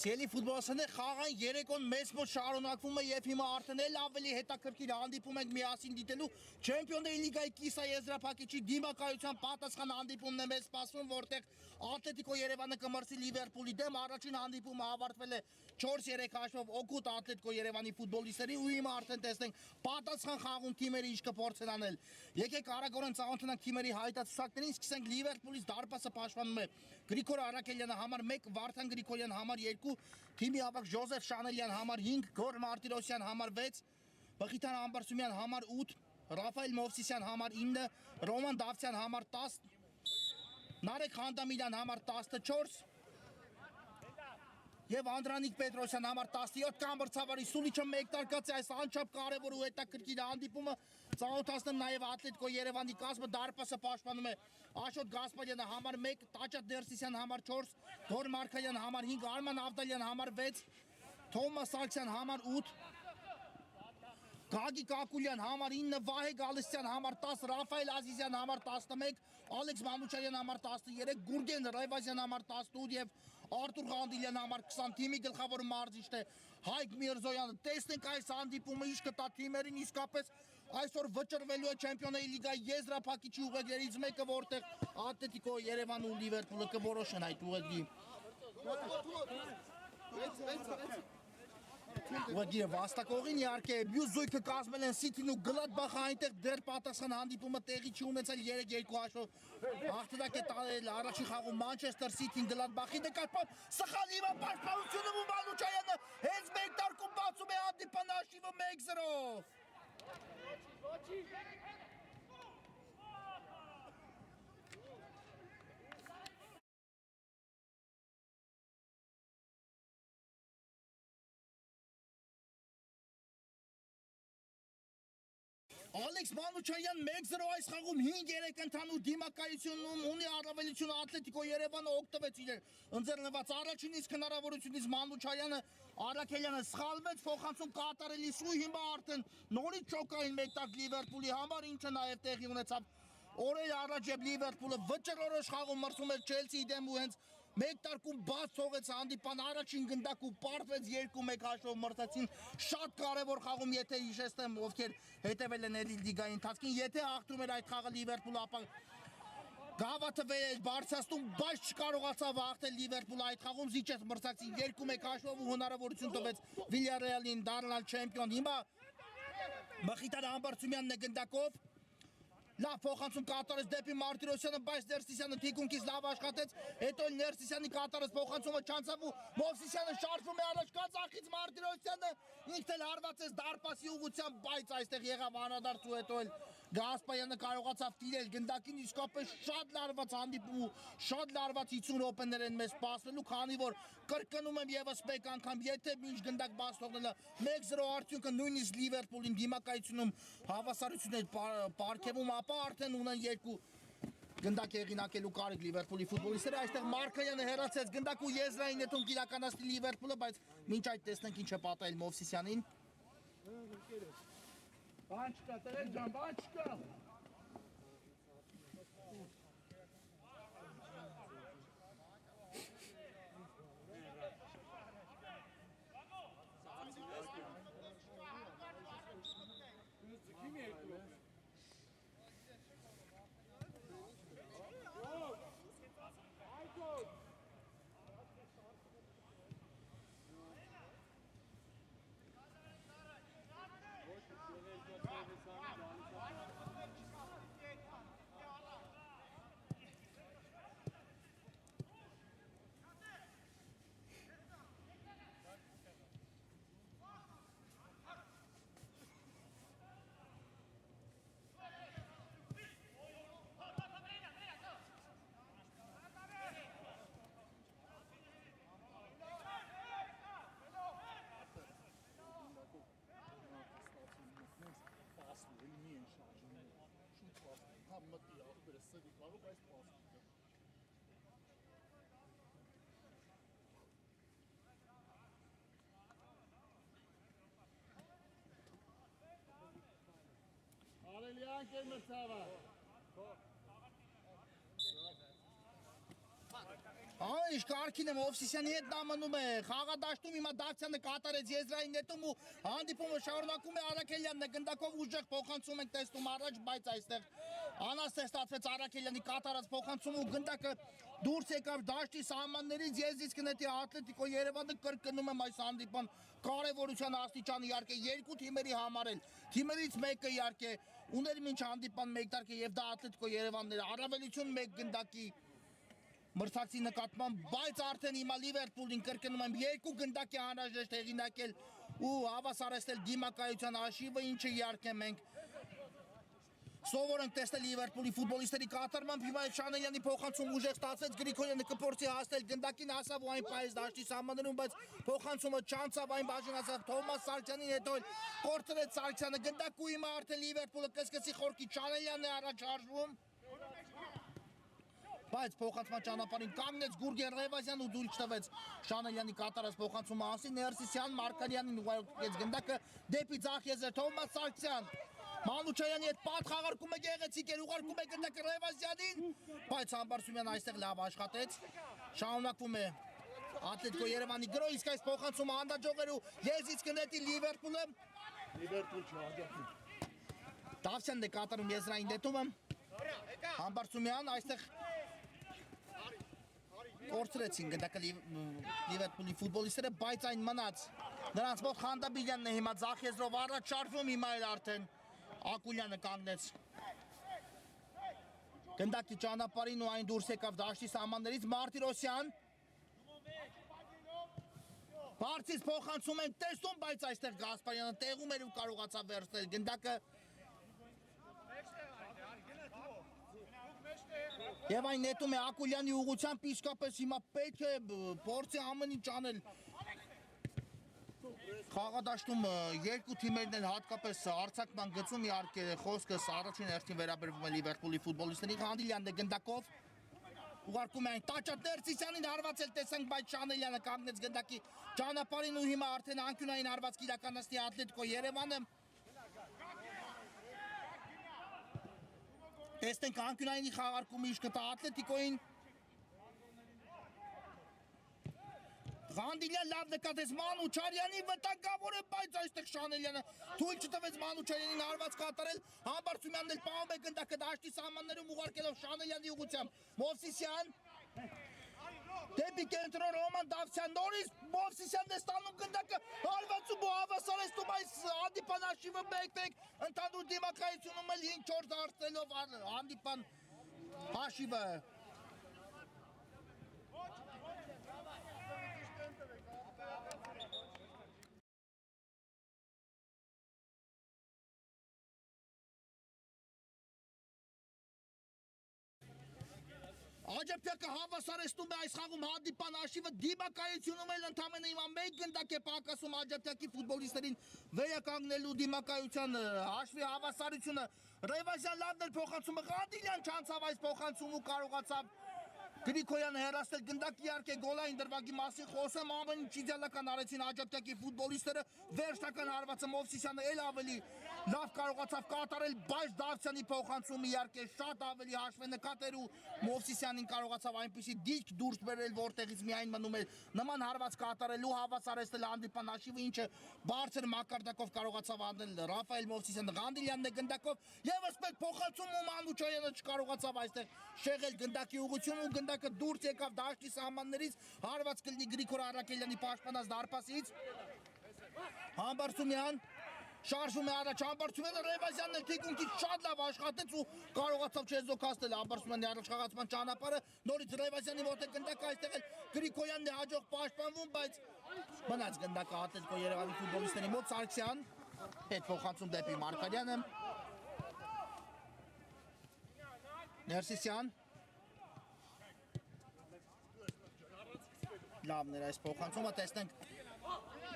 Սիրելի ֆուտբոլիստներ, խաղային երեկոն մեծ մոտ շարունակվում է եւ հիմա արդեն էլ ավելի հետաքրքիր հանդիպում ենք միասին դիտելու Չեմպիոնների լիգայի կիսաեզրափակիչի դիմակայության պատասխան հանդիպումն է մեզ սպասվում, որտեղ Ատլետիկո Երևանը կմրցի Լիվերպուլի դեմ, առաջին հանդիպումը ավարտվել է 4-3 հաշվով օգուտ Ատլետիկո Երևանի ֆուտբոլիստների ու հիմա արդեն տեսնենք պատասխան խաղում թիմերը ինչ կփորձեն անել։ Եկեք արագորեն ծանոթանանք թիմերի հայտարարություններին, սկսենք Լիվերպուլից դարպասը պաշտպանում է Գրիգոր Արաքելյանը համար 1, Վարդան Գրիգորյան համար 2, թիմի ավագ Ժոզեֆ Շանելյան համար 5, Գոր Մարտիրոսյան համար 6, Բխիթան Ամբարսումյան համար 8, Ռաֆայել Մովսիսյան համար 9, Ռոման Դավթյան համար 10, Նարեկ Խանդամիրյան համար 14 եւ Անդրանիկ Պետրոսյան համար 17 կամբրցավարի Սուլիչը մեկ տարկած է այս անչափ կարևոր ու հետաքրքիր հանդիպումը ծանոթացնեմ նաեւ Ատլետիկո Երևանի կազմը դարպասը պաշտպանում է Աշոտ Գասպարյանը համար 1, Տաճատ Ներսիսյան համար 4, Գոր Մարկարյան համար 5, Արման Ավդալյան համար 6, Թոմաս Սարգսյան համար 8, Գագիկ Ակուլյան համար 9, Վահե Գալստյան համար 10, Ռաֆայել Ազիզյան համար 11, Ալեքս Մանուչարյան համար 13, Գուրգեն Ռայվազյան համար 18 եւ Արտուր Ղանդիլյան համար 20 թիմի գլխավոր մարզիչն է Հայկ Միրզոյանը։ Տեսնենք այս հանդիպումը ինչ կտա թիմերին, իսկապես այսօր վճռվելու է Չեմպիոնների լիգայի եզրափակիչի ուղեգրերից մեկը, որտեղ Ատլետիկո Երևանը ու Լիվերպուլը կորոշեն այդ ուղեգրի։ Ուղեգիրը վաստակողին իհարկե մյուս զույգը կազմել են Սիթին ու Գլադբախը, այնտեղ դեռ պատասխան հանդիպումը տեղի չի ունեցել 3-2 հաշվով հաղթանակ է տանել առաջին խաղում Մանչեսթեր Սիթին Գլադբախի նկատմամբ սխալ հիմա պաշտպանությունը ու Մանուչարյանը հենց մեկ տարկում բացում է հանդիպան հաշիվը 1-0-ով։ Ալեքս Մանուչարյան 1-0 այս խաղում 5-3 ընդհանուր դիմակայությունում ունի առավելությունը Ատլետիկո Երևանը օգտվեց իրեր ընձեռնված առաջինից հնարավորությունից Մանուչարյանը Արաքելյանը սխալվեց փոխանցում կատարելիս ու հիմա արդեն նորից չոկային մեկտակ Լիվերպուլի համար, ինչը նաև տեղի ունեցավ օրեր առաջ երբ Լիվերպուլը վճռորոշ խաղում մրցում էր Չելսիի դեմ ու հենց մեկ տարկում բաց թողեց հանդիպան առաջին գնդակ ու պարտվեց 2-1 հաշվով մրցեցին շատ կարևոր խաղում, եթե հիշեցնեմ ովքեր հետևել են լիգայի ընթացքին, եթե հաղթում էր այդ խաղը Լիվերպուլը, ապա գավաթը վեր բարձրացնում, բայց չկարողացավ հաղթել Լիվերպուլը այդ խաղում, զիջեց մրցակցին 2-1 հաշվով ու հնարավորություն տվեց Վիլյարեալին դառնալ չեմպիոն։ Հիմա Մխիթար Ամբարձումյանն է գնդակով լավ փոխանցում կատարեց դեպի Մարտիրոսյանը, բայց Ներսիսյանը թիկունքից լավ աշխատեց, հետո Ներսիսյանի կատարած փոխանցումը չանցավ ու Մովսիսյանը շարժվում է առաջ Կազախից Մարտիրոսյանը ինքն էլ հարվածեց դարպասի ուղղությամբ, բայց այստեղ եղավ անադարձ ու հետո էլ Գասպարյանը կարողացավ տիրել գնդակին, իսկապես շատ լարված հանդիպում ու շատ լարված 50 րոպեներ են մեզ սպասվելու, քանի որ կրկնում եմ եւս մեկ անգամ, եթե մինչ գնդակ բաց թողնելը 1-0 արդյունքը նույնիսկ Լիվերպուլին դիմակայությունում հավասարություն է պարգևում, ապա արդեն ունեն երկու գնդակ հեղինակելու կարիք Լիվերպուլի ֆուտբոլիստները, այստեղ Մարկարյանը հեռացեց գնդակ ու եզրային նետում իրականացնի Լիվերպուլը, բայց մինչ այդ տեսնենք ինչ է պատահել Մովսիսյանին։ Բան չկա, տղեր ջան, բան չկա։ Արելյան կեր մրցավա։ Ինչ կարգին եմ Օվսիսյանի հետ նամնում է, խաղադաշտում հիմա Դավթյանը կատարեց եզրային նետում ու հանդիպումը շարունակում է Արաքելյանն է գնդակով ուժեղ փոխանցում ենք տեսնում առաջ, բայց այստեղ անաստեղ ստացվեց Արաքելյանի կատարած փոխանցումը ու գնդակը դուրս եկավ դաշտի սահմաններից, Եզրից կնետի Ատլետիկո Երևանը կրկնում եմ այս հանդիպան կարևորության աստիճանը իհարկե երկու թիմերի համար էլ, թիմերից մեկը իհարկե ուներ մինչ հանդիպան մեկ տարկը եւ դա Ատլետիկո Երևանն էր, առավելություն մեկ գնդակի մրցակցի նկատմամբ, բայց արդեն հիմա Լիվերպուլին կրկնում եմ երկու գնդակի անհրաժեշտ հեղինակել ու հավասարեցնել դիմակայության հաշիվը, ինչը իհարկե մենք սովոր ենք տեսնել Լիվերպուլի ֆուտբոլիստերի կատարմամբ, հիմա Շանելյանի փոխանցում ուժեղ ստացվեց, Գրիգորյանը կփորձի հասնել գնդակին հասավ ու այն պայես դաշտի սահմաններում, բայց փոխանցումը չանցավ, այն բաժանացավ Թոմաս Սարգսյանին, հետո կորցրեց Սարգսյանը գնդակ ու հիմա արդեն Լիվերպուլը կսկսի խորքի Շանելյանն է առաջ հաշվում բայց փոխանցման ճանապարհին կանգնեց Գուրգեն Ռևազյան ու դուրս տվեց Շանելյանի կատարած փոխանցումը ասի Ներսիսյան Մարկարյանին ուղարկեց գնդակը դեպի ձախ եզր Թոմաս Սարգսյան Մանուչյանի հետ պատ խաղարկումը գեղեցիկ էր ուղարկում է գնդակը Ռևազյանին բայց Համբարձումյանը այստեղ լավ աշխատեց շարունակվում է Ատլետիկո Երևանի գրո իսկ այս փոխանցումը հանդաջող էր ու Եզից կնետի Լիվերպուլը Լիվերպուլ չհաջողվի Դավթյանն է կատարում եզրային նետումը Համբարձումյան այստեղ կորցրեցին գնդակը Լիվերպուլի ֆուտբոլիստները, բայց այն մնաց նրանց մոտ Խանդաբիրյանն է հիմա ձախ եզրով առաջ շարժվում, հիմա էլ արդեն Ակուլյանը կանգնեց գնդակի ճանապարհին ու այն դուրս եկավ դաշտի սահմաններից Մարտիրոսյան բարձից փոխանցում են տեսնում, բայց այստեղ Գասպարյանը տեղում էր ու կարողացավ վերցնել գնդակը Եվ այն նետում է Ակուլյանի ուղղությամբ իսկապես հիմա պետք է փորձի ամեն ինչ անել Խաղադաշտում երկու թիմերն են հատկապես արձակման գծում իհարկե խոսքս առաջին հերթին վերաբերվում է Լիվերպուլի ֆուտբոլիստների Ղանդիլյանն է գնդակով ուղարկում է այն Տաճատ Ներսիսյանին հարվածել տեսանք, բայց Շանելյանը կանգնեց գնդակի ճանապարհին ու հիմա արդեն անկյունային հարվածք իրականացնի Ատլետիկո Երևանը Տեսնենք անկյունայինի խաղարկումը ինչ կտա Ատլետիկոին Ղանդիլյան լավ նկատեց Մանուչարյանի վտանգավոր է, բայց այստեղ Շանելյանը թույլ չտվեց Մանուչարյանին հարված կատարել Համբարձումյանն էլ պահում է գնդակը դաշտի սահմաններում ուղարկելով Շանելյանի ուղղությամբ Մովսիսյան դեպի կենտրոն Ռոման Դավթյան նորից Մովսիսյանն է ստանում գնդակը հարվածում ու հավասարեցնում այս հանդիպան հաշիվը 1-1 ընդհանուր դիմակայությունում էլ 5-4 դարձնելով հանդիպան հաշիվը Աջափյակը հավասարեցնում է այս խաղում հանդիպան հաշիվը դիմակայությունում էլ ընդամենը հիմա մեկ գնդակ է պակասում Աջափյակի ֆուտբոլիստերին վերականգնելու դիմակայության հաշվի հավասարությունը Ռևազյան լավն էր փոխանցումը Ղանդիլյան չանցավ այս փոխանցումը ու կարողացավ Գրիգորյանը հեռացնել գնդակ իհարկե գոլային դրվագի մասին խոսեմ ամեն ինչ իդեալական արեցին Աջափյակի ֆուտբոլիստները վերջնական հարվածը Մովսիսյանը էլ ավելի լավ կարողացավ կատարել բայց Դավթյանի փոխանցումը իհարկե շատ ավելի հաշվենկատ էր ու Մովսիսյանին կարողացավ այնպիսի դիրք դուրս բերել որտեղից միայն մնում էր նման հարված կատարելու հավասարեցնել հանդիպան հաշիվը ինչը բարձր մակարդակով կարողացավ անել Ռաֆայել Մովսիսյանը Ղանդիլյանն է գնդակով եւս մեկ փոխանցում ու Մանուչյանը չկարողացավ այստեղ շեղել գնդակի ուղղությունը ու գնդակը դուրս եկավ դաշտի սահմաններից հարված կլինի Գրիգոր Արաքելյանի պաշտպանած դարպասից Համբարձումյան շարժում է առաջ Համբարձումյանը Ռևազյանն էլ թիկունքից շատ լավ աշխատեց ու կարողացավ չեզոքացնել Համբարձումյանի առաջխաղացման ճանապարհը նորից Ռևազյանի մոտ է գնդակը այստեղ էլ Գրիգորյանն է հաջող պաշտպանվում բայց մնաց գնդակը Ատլետիկո Երևանի ֆուտբոլիստների մոտ Սարգսյան հետ փոխանցում դեպի Մարկարյանը Ներսիսյան լավն էր այս փոխանցումը տեսնենք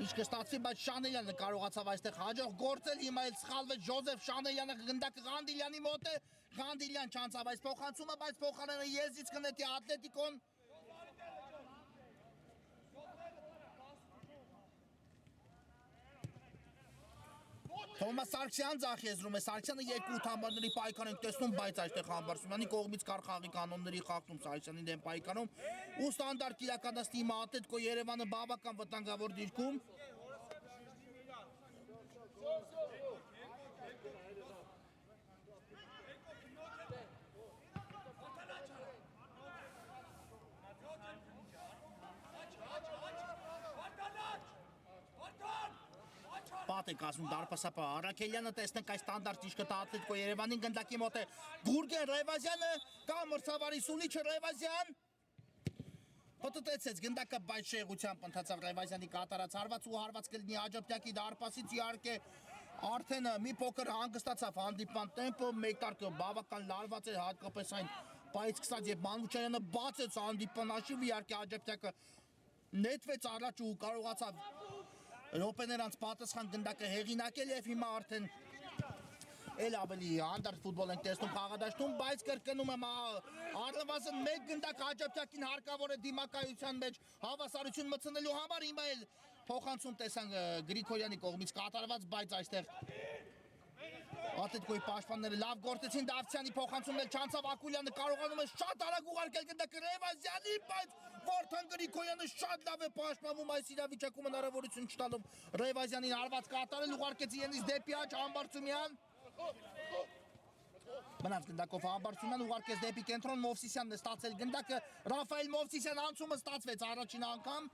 ինչ կստացվի բայց Շանելյանը կարողացավ այստեղ հաջող գործել հիմա էլ սխալվեց Ժոզեֆ Շանելյանը գնդակը Ղանդիլյանի մոտ է Ղանդիլյան չանցավ այս փոխանցումը, բայց փոխարենը եզից կնետի Ատլետիկոն։ Թոմաս Սարգսյան ձախ եզրում է, Սարգսյանը երկու ութամբարների պայքար ենք տեսնում, բայց այստեղ Համբարձումյանի կողմից կար խաղի կանոնների խախտում Սարգսյանի դեմ պայքարում ու ստանդարտ իրականացնի հիմա Ատլետիկո Երևանը բավական վտանգավոր դիրքում։ Պատ եք ասում դարպասապա Արաքելյանը տեսնենք այս ստանդարտ իշկը Ատլետիկո Երևանին գնդակի մոտ է Գուրգեն Ռևազյանը կամ մրցավարի Սուլիչը Ռևազյան Պտտեցեց գնդակը բայց շեղությամբ ընթացավ Ռևազյանի կատարած հարված ու հարված կլինի Աջափնյակի դարպասից իհարկե արդեն մի փոքր հանգստացավ հանդիպման տեմպը մեկ տարկը բավական լարված է հատկապես այն բայց 20 եւ Մանուչյանը բացեց հանդիպման հաշիվ իհարկե Աջափնյակը նետվեց առաջ ու կարողացավ Ռոպեներ անց պատասխան գնդակը հեղինակել եւ հիմա արդեն էլ ավելի հանդարտ ֆուտբոլ ենք տեսնում խաղադաշտում, բայց կրկնում եմ առնվազն մեկ գնդակ Աջափնյակին հարկավոր է դիմակայության մեջ հավասարություն մտցնելու համար, հիմա էլ փոխանցում տեսանք Գրիգորյանի կողմից կատարված, բայց այստեղ Ատլետիկոյի պաշտպանները լավ գործեցին, Դավթյանի փոխանցումն էլ չանցավ, Ակուլյանը կարողանում է շատ արագ ուղարկել գնդակը Ռևազյանի, բայց Վարդան Գրիգորյանը շատ լավ է պաշտպանվում այս իրավիճակում հնարավորություն չտալով Ռևազյանին հարված կատարել, ուղարկեց իրենից դեպի աջ Համբարձումյան Մնաց գնդակով Համբարձումյան ուղարկեց դեպի կենտրոն Մովսիսյանն է ստացել գնդակը Ռաֆայել Մովսիսյան անցումը ստացվեց առաջին անգամ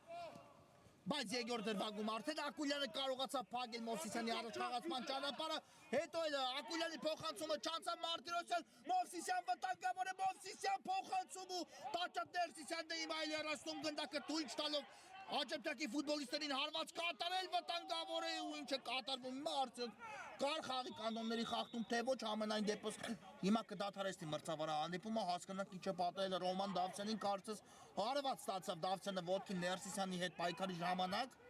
Բայց երկրորդ դրվագում արդեն Ակուլյանը կարողացավ փակել Մովսիսյանի առաջխաղացման ճանապարհը, հետո էլ Ակուլյանի փոխանցումը չանցավ Մարտիրոսյան, Մովսիսյան վտանգավոր է Մովսիսյան փոխանցում ու Տաճատ Ներսիսյանն է հիմա այլ երաշտում գնդակը թույլ չտալով Աջափնյակի ֆուտբոլիստերին հարված կատարել վտանգավոր է ու ինչը կատարվում հիմա արդյոք կար խաղի կանոնների խախտում թե ոչ ամենայն դեպս հիմա կդադարեցնի մրցավարը հանդիպումը հասկանանք ինչը պատահել է Ռոման Դավթյանին կարծես հարված ստացավ Դավթյանը ոտքին Ներսիսյանի հետ պայքարի ժամանակ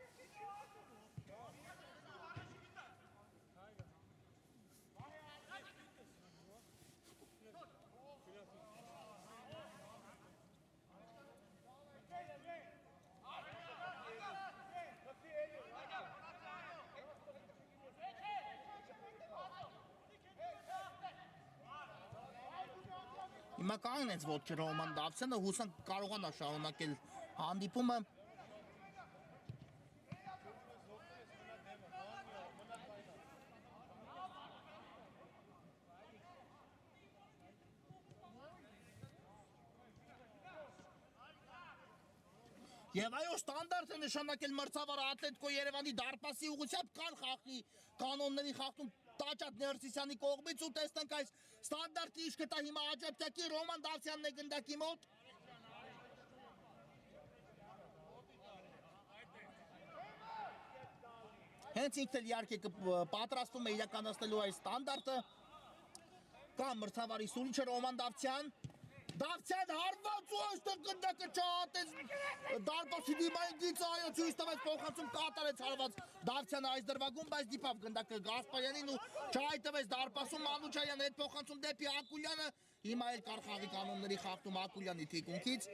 Հիմա կանգնեց ոտքի Ռոման Դավթյանը հուսանք կարողանա շարունակել հանդիպումը Եվ այո ստանդարտ է նշանակել մրցավարը Ատլետիկո Երևանի դարպասի ուղղությամբ կար խաղի կանոնների խախտում Տաճատ Ներսիսյանի կողմից ու տեսնենք այս ստանդարտի իշկը տա հիմա Աջափնյակի Ռոման Դավթյանն է գնդակի մոտ Հենց ինքն էլ իհարկե պատրաստվում է իրականացնելու այս ստանդարտը կամ մրցավարի Սուլիչը Ռոման Դավթյան Դավթյան հարված ու այստեղ գնդակը չհատեց դարպասի դիմային գիծը այո ցույց տվեց փոխանցում կատարեց հարված Դավթյանը այս դրվագում բայց դիպավ գնդակը Գասպարյանին ու չհայտվեց դարպասում Մանուչյան հետ փոխանցում դեպի Ակուլյանը հիմա էլ կար խաղի կանոնների խախտում Ակուլյանի թիկունքից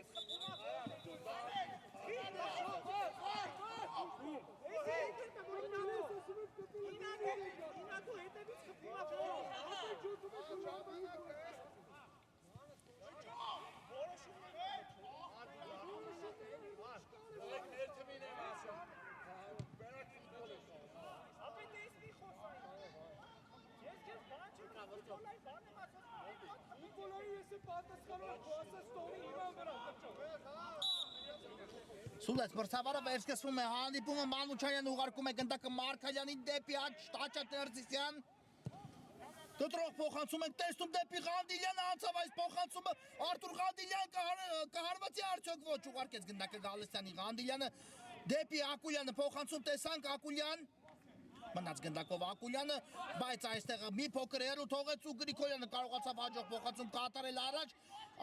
Սուլեց մրցավարը վերսկսվում է հանդիպումը Մանուչյանը ուղարկում է գնդակը Մարկալյանին դեպի աջ Տաճատ Ներսիսյան Կտրող փոխանցում ենք տեսնում դեպի Ղանդիլյանը անցավ այս փոխանցումը Արտուր Ղանդիլյան կհարվածի արդյոք ոչ ուղարկեց գնդակը Գալստյանի Ղանդիլյանը դեպի Ակուլյանը փոխանցում տեսանք Ակուլյան Մնաց գնդակով Ակուլյանը, բայց այստեղ մի փոքր հեռու թողեց ու Գրիգորյանը կարողացավ հաջող փոխանցում կատարել առաջ,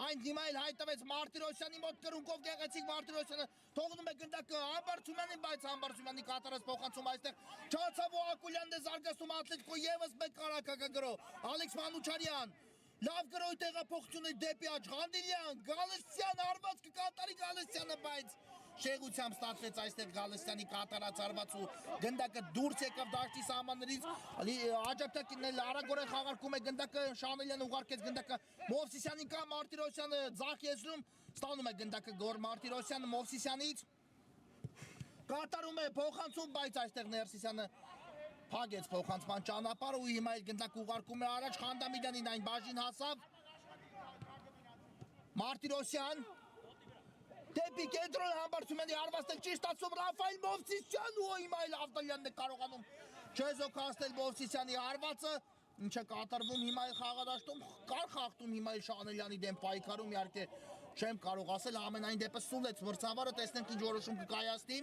այն հիմա էլ հայտնվեց Մարտիրոսյանի մոտ կրունկով գեղեցիկ Մարտիրոսյանը թողնում է գնդակը Համբարձումյանին, բայց Համբարձումյանի կատարած փոխանցում այստեղ չացավ ու Ակուլյանն է զարգացնում Ատլետիկո եւս մեկ կարակակագրո, Ալեքս Մանուչարյան Լավ գրոյ տեղափոխությունը դեպի աջ Ղանդիլյան, Գալստյան արված կկատարի Գալստյանը, բայց շեղությամբ ստացվեց այստեղ Գալստյանի կատարած արված ու գնդակը դուրս եկավ դաշտի սահմաններից, աջակցակին էլ արագորեն խաղարկում է գնդակը, Շանելյանը ուղարկեց գնդակը Մովսիսյանին կամ Մարտիրոսյանը ձախ եզրում, ստանում է գնդակը գոր Մարտիրոսյանը Մովսիսյանից, կատարում է փոխանցում, բայց այստեղ Ներսիսյանը փագեց փոխանցման ճանապարհը ու հիմա էլ գնդակ ուղարկում է առաջ Խանդամիրյանին, այն բաժին հասավ Մարտիրոսյան դեպի կենտրոն Համբարձումյանի հարվածել չի ստացվում Ռաֆայել Մովսիսյան ու հիմա էլ Ավդալյանն է կարողանում չեզոքացնել Մովսիսյանի հարվածը, ինչը կատարվում հիմա էլ խաղադաշտում կար խախտում հիմա էլ Շանելյանի դեմ պայքարում իհարկե չեմ կարող ասել ամենայն դեպս սուլեց մրցավարը, տեսնենք ինչ որոշում կկայացնի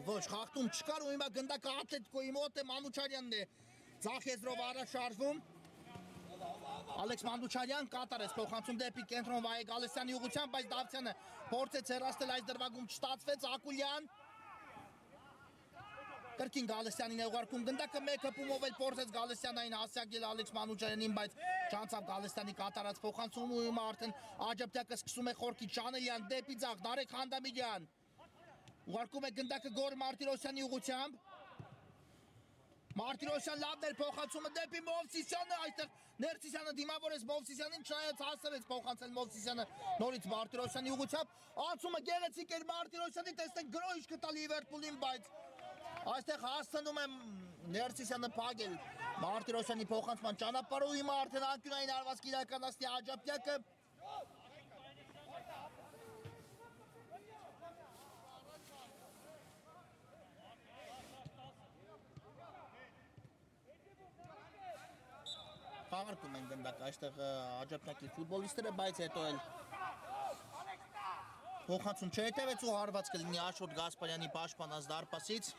Ոչ, խախտում չկար ու հիմա գնդակը Ատլետիկոյի մոտ է Մանուչարյանն է ձախ եզրով առաջ շարժվում Ալեքս Մանուչարյան կատարեց փոխանցում դեպի կենտրոն Վահե Գալստյանի ուղղությամբ, բայց Դավթյանը փորձեց հեռացնել այս դրվագում չստացվեց Ակուլյան Կրկին Գալստյանին է ուղարկում գնդակը մեկ հպումով էլ փորձեց Գալստյանային հասցեակել Ալեքս Մանուչարյանին, բայց չանցավ Գալստյանի կատարած փոխանցում ու հիմա արդեն աջակցակը սկսում է խորքից Շանելյան դեպի ձախ Նարեկ Խանդամիրյան Ուղարկում է գնդակը գոր Մարտիրոսյանի ուղղությամբ Մարտիրոսյան լավն էր փոխանցումը դեպի Մովսիսյանը այստեղ Ներսիսյանը դիմավորեց Մովսիսյանին չնայած հասցրեց փոխանցել Մովսիսյանը նորից Մարտիրոսյանի ուղղությամբ անցումը գեղեցիկ էր Մարտիրոսյանի տեսնենք գրոհիչ կտա Լիվերպուլին բայց այստեղ հասցնում է Ներսիսյանը փագել Մարտիրոսյանի փոխանցման ճանապարհը ու հիմա արդեն անկյունային արվածք իրականացնի Աջապյակը Խաղարկում են գնդակ այստեղ աջապնակի ֆուտբոլիստները, բայց հետո էլ փոխանցում չհետևեց ու հարված կլինի Աշոտ Գասպարյանի պաշտպանած դարպասից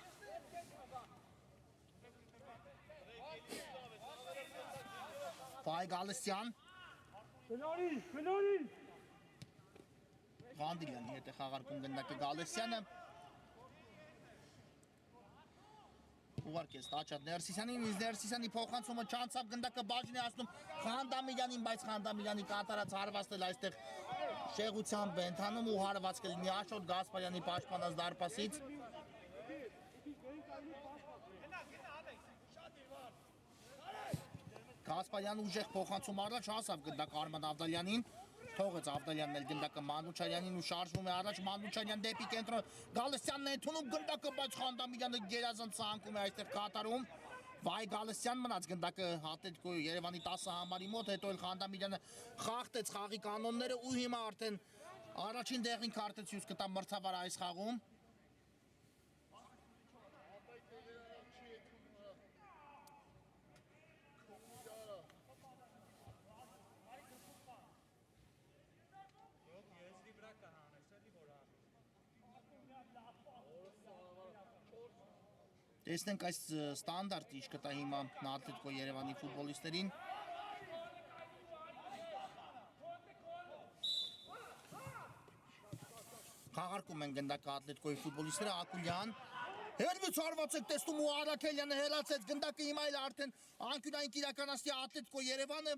Վահե Գալստյան Ղանդիլյանի հետ է խաղարկում գնդակը Գալստյանը Ուղարկեց Տաչատ Ներսիսյանին, իսկ Ներսիսյանի փոխանցումը չանցավ գնդակը բաժին է հասնում Խանդամիրյանին, բայց Խանդամիրյանի կատարած հարվածն էլ այստեղ շեղությամբ է ընթանում ու հարված կլինի Աշոտ Գասպարյանի պաշտպանած դարպասից Գասպարյան ուժեղ փոխանցում առաջ հասավ գնդակ Արման Ավդալյանին Թողեց Ավդալյանն էլ գնդակը Մանուչարյանին ու շարժվում է առաջ Մանուչարյան դեպի կենտրոն Գալստյանն է ընդունում գնդակը, բայց Խանդամիրյանը գերազանց ցանկում է այստեղ կատարում Վահե Գալստյան մնաց գնդակը Ատլետիկոյի Երևանի 10 համարի մոտ, հետո էլ Խանդամիրյանը խախտեց խաղի կանոնները ու հիմա արդեն առաջին դեղին քարտը ցույց կտա մրցավարը այս խաղում Տեսնենք այս ստանդարտ ինչ կտա հիմա Ատլետիկո Երևանի ֆուտբոլիստերին Խաղարկում են գնդակը Ատլետիկոյի ֆուտբոլիստները Ակուլյան Հերվից հարված եք տեսնում ու Արաքելյանը հեռացեց գնդակը հիմա էլ արդեն անկյունային իրականացնի Ատլետիկո Երևանը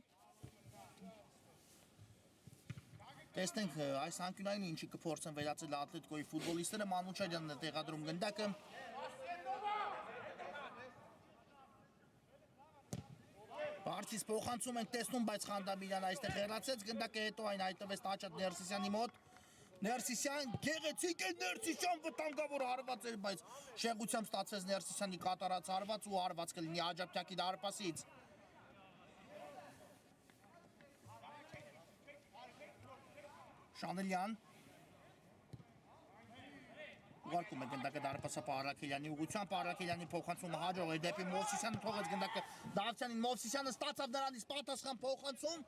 Տեսնենք այս անկյունային ինչի կփորձեն վերացել Ատլետիկոյի ֆուտբոլիստները Մանուչարյանն է տեղադրում գնդակը Բարձից փոխանցում ենք տեսնում, բայց Խանդամիրյանը այստեղ հեռացեց, գնդակը հետո այն հայտնվեց Տաչատ Ներսիսյանի մոտ Ներսիսյան, գեղեցիկ է Ներսիսյան վտանգավոր հարված էր, բայց շեղությամբ ստացվեց Ներսիսյանի կատարած հարված ու հարված կլինի Աջապյակի դարպասից Շանելյան Ուղարկում է գնդակը դարպասապ Արաքելյանի ուղղությամբ, Արաքելյանի փոխանցումը հաջող է դեպի Մովսիսյանը, թողեց գնդակը Դավթյանին, Մովսիսյանը ստացավ նրանից պատասխան փոխանցում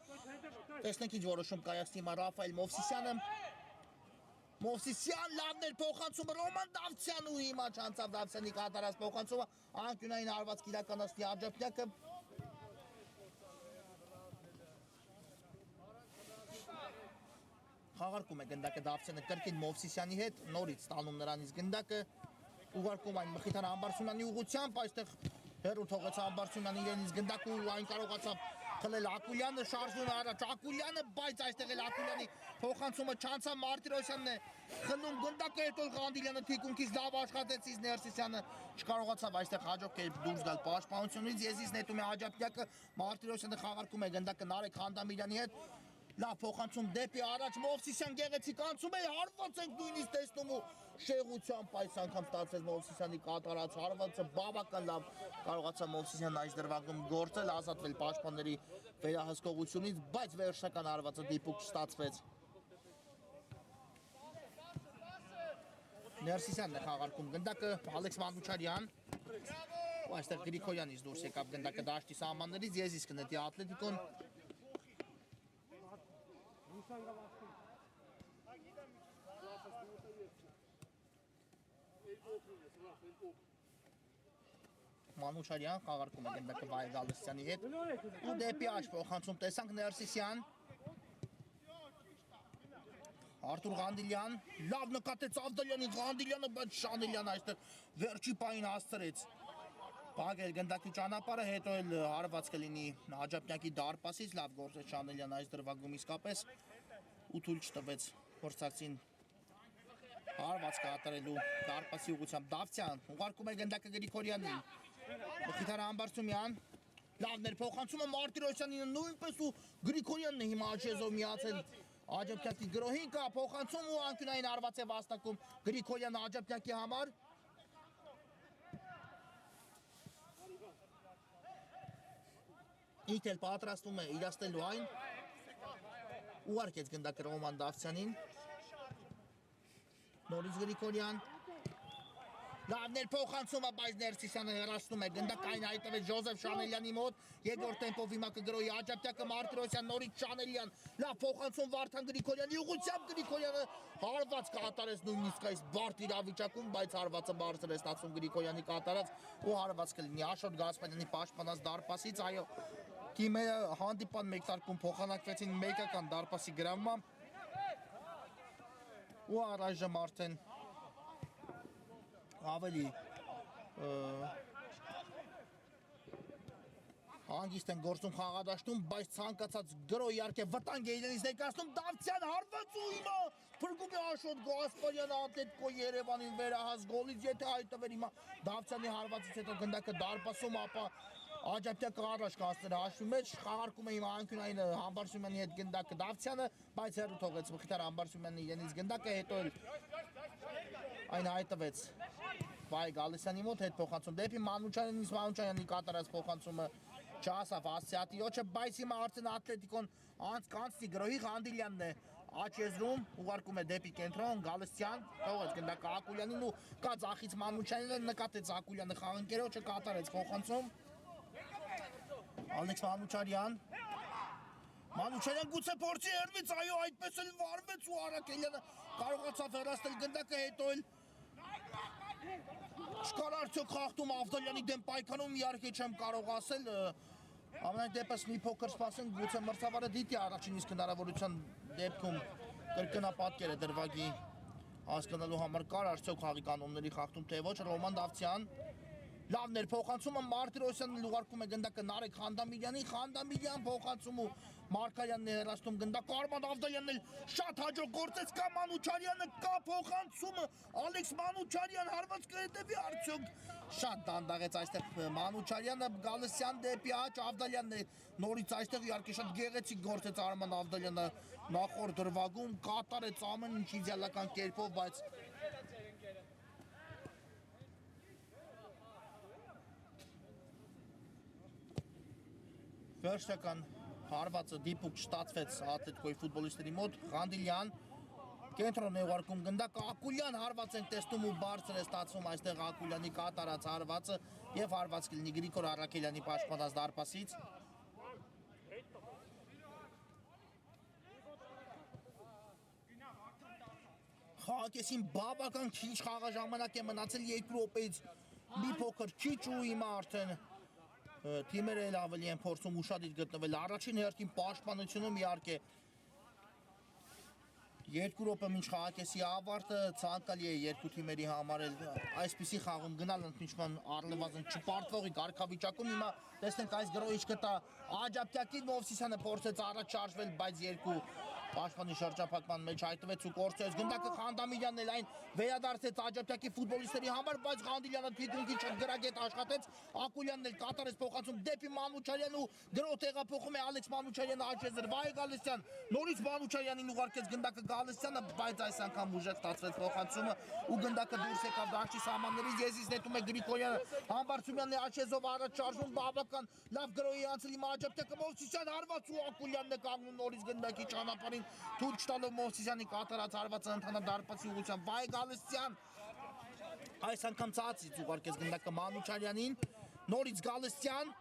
Տեսնենք ինչ որոշում կայացնի հիմա Ռաֆայել Մովսիսյանը Մովսիսյան լավներ փոխանցումը Ռոման Դավթյան ու հիմա չանցավ Դավթյանի կատարած փոխանցումը անկյունային հարված իրականացնի Աջափնյակը խաղարկում է գնդակը Դավթյանը կրկին Մովսիսյանի հետ նորից ստանում նրանից գնդակը ուղարկում այն Մխիթար Համբարձումյանի ուղղությամբ այստեղ հերու թողեց Համբարձումյանը իրենից գնդակը ու այն կարողացավ խլել Ակուլյանը շարժվում է առաջ Ակուլյանը բայց այստեղ էլ Ակուլյանի փոխանցումը չանցավ Մարտիրոսյանն է խլում գնդակը հետո Ղանդիլյանը թիկունքից լավ աշխատեցից Ներսիսյանը չկարողացավ այստեղ հաջող կերպ դուրս գալ պաշտպանությունից Եզիս նետում է Աջափնյակը Մարտիրոսյանը խաղարկում է գնդակը Նարեկ Խանդամիրյանի հետ լավ փոխանցում դեպի առաջ Մովսիսյան գեղեցիկ անցում է հարված ենք նույնիսկ տեսնում ու շեղությամբ այս անգամ ստացվեց Մովսիսյանի կատարած հարվածը բավական լավ կարողացավ Մովսիսյանն այս դրվագում գործել ազատվել պաշտպանների վերահսկողությունից բայց վերջնական հարվածը դիպուկ չստացվեց Ներսիսյանն է խաղարկում գնդակը Ալեքս Մանուչարյան ու այստեղ Գրիգորյանից դուրս եկավ գնդակը դաշտի սահմաններից Եզիս կնետի Ատլետիկոն Մանուչարյան խաղարկում է գնդակը Վայել Գալստյանի հետ ու դեպի աջ փոխանցում տեսանք Ներսիսյան Արտուր Ղանդիլյան լավ նկատեց Ավդալյանի Ղանդիլյանը բայց Շանելյանը այստեղ վերջի պահին հասցրեց Բաղել գնդակի ճանապարհը հետո էլ հարված կլինի Աջափնյակի դարպասից լավ գործեց Շանելյանը այս դրվագում իսկապես ու թույլ չտվեց փորձակցին հարված կատարելու դարպասի ուղղությամբ Դավթյան ուղարկում է գնդակը Գրիգորյանին Մխիթար Համբարձումյան լավներ փոխանցումը Մարտիրոսյանին նույնպես ու Գրիգորյանն է հիմա աչեզով միացել Աջափնյակի գրոհին կա փոխանցում ու անկյունային հարված է վաստակում Գրիգորյանը Աջափնյակի համար Ինքն էլ պատրաստվում է իրացնելու այն ուղարկեց գնդակը Ռոման Դավթյանին նորից Գրիգորյան լավներ փոխանցումը բայց Ներսիսյանը հեռացնում է գնդակային հայտնվեց Ժոզեֆ Շանելյանի մոտ երկրորդ տեմպով հիմա կգրոհի Աջափնյակը Մարտիրոսյան նորից Շանելյան լավ փոխանցում Վարդան Գրիգորյանի ուղղությամբ Գրիգորյանը հարված կատարեց նույնիսկ այս բարդ իրավիճակում բայց հարվածը բարձր է ստացվում Գրիգորյանի կատարած ու հարված կլինի Աշոտ Գասպարյանի պաշտպանած դարպասից այո Թիմերը հանդիպան մեկ տարկում փոխանակվեցին մեկական դարպասի գրավմամբ ու առայժմ արդեն ավելի հանգիստ են գործում խաղադաշտում, բայց ցանկացած գրոհ իհարկե վտանգ է իրենից ներկայացնում Դավթյան հարված ու հիմա փրկում է Աշոտ Գասպարյանը Ատլետիկո Երևանին վերահաս գոլից եթե հայտնվեր հիմա Դավթյանի հարվածից հետո գնդակը դարպասում ապա Աջափնյակը առաջ կհասներ հաշվի մեջ խաղարկում է հիմա անկյունային Համբարձումյանի հետ գնդակը Դավթյանը բայց հեռու թողեց Մխիթար Համբարձումյանը իրենից գնդակը հետո էլ այն հայտնվեց Վայել Գալստյանի մոտ հետ փոխանցում դեպի Մանուչյանից Մանուչյանի կատարած փոխանցումը չհասավ Ասիատիոչը բայց հիմա արդեն Ատլետիկոն կանցնի գրոհի Ղանդիլյանն է աչեզրում ուղարկում է դեպի կենտրոն Գալստյան թողեց գնդակը Ակուլյանին ու կա ձախից Մանուչյանին նկատեց Ակուլյանը խաղընկերոջը կատարեց փոխանցում Ալեքս Մանուչարյան գուցե փորձի հեռվից այո այդպես էլ վարվեց ու Արաքելյանը կարողացավ հեռացնել գնդակը հետո էլ Չկար արդյոք խախտում Ավդալյանի դեմ պայքարում իհարկե չեմ կարող ասել ամենայն դեպս մի փոքր սպասենք գուցե մրցավարը դիտի առաջին իսկ հնարավորության դեպքում կրկնապատկեր է դրվագի հասկանալու համար կար արդյոք խաղի կանոնների խախտում թե ոչ Ռոման Դավթյան լավներ փոխանցումը Մարտիրոսյանն ուղարկում է գնդակը Նարեկ Խանդամիրյան փոխանցում ու Մարկարյանն է հեռացնում գնդակը Արման Ավդալյանն էլ շատ հաջող գործեց կա Մանուչարյանը կա փոխանցումը Ալեքս Մանուչարյան հարված կհետևի արդյոք շատ դանդաղեց այստեղ Մանուչարյանը Գալստյան դեպի աջ Ավդալյանն է նորից այստեղ իհարկե շատ գեղեցիկ գործեց Արման Ավդալյանը նախորդ դրվագում կատարեց ամեն ինչ իդեալական կերպով բայց Վերջնական հարվածը դիպուկ չստացվեց Ատլետիկոյի ֆուտբոլիստների մոտ Ղանդիլյան կենտրոն է ուղարկում գնդակը Ակուլյան հարված ենք տեսնում ու բարձր է ստացվում այստեղ Ակուլյանի կատարած հարվածը եւ հարված կլինի Գրիգոր Արաքելյանի պաշտպանած դարպասից Խաղակեսին բավական քիչ խաղաժամանակ է մնացել 2 րոպեից մի փոքր քիչ ու հիմա արդեն թիմերը էլ ավելի են փորձում ուշադիր գտնվել առաջին հերթին պաշտպանությունում իհարկե 2 րոպե մինչ խաղակեսի ավարտը ցանկալի է երկու թիմերի համար էլ այսպիսի խաղում գնալ ընդմիջման առնվազն չպարտվողի կարգավիճակում հիմա տեսնենք այս գրոհիչ կտա Աջափյակին Մովսիսյանը փորձեց առաջ շարժվել բայց երկու պաշտպանի շրջափակման մեջ հայտնվեց ու կորցրեց գնդակը Խանդամիրյանն էլ այն վերադարձեց Աջափյակի ֆուտբոլիստերի համար բայց Ղանդիլյանը թիկունքի չգրագետ աշխատեց Ակուլյանն էլ կատարեց փոխանցում դեպի Մանուչարյան ու գրոհ տեղափոխում է Ալեքս Մանուչարյանը Աջեզր Վահե Գալստյան նորից Մանուչարյանին ուղարկեց գնդակը Գալստյանը բայց այս անգամ ուժեղ ստացվեց փոխանցումը ու գնդակը դուրս եկավ դաշտի սահմաններից Եզիս նետում է Գրիգորյանը Համբարձումյանն է Աջեզով առաջ շարժում բավական լավ գրոհի անցել հիմա Աջափյակը Մովսիսյան հարված ու Ակուլյանն է կանգնում նորից գնդակի ճանապարհին Թուրք տալով Մովսիսյանի կատարած հարվածը ընթանա դարպասի ուղղությամբ Վահե Գալստյան այս անգամ ծածից ուղարկեց գնդակը Մանուչարյանին նորից Գալստյան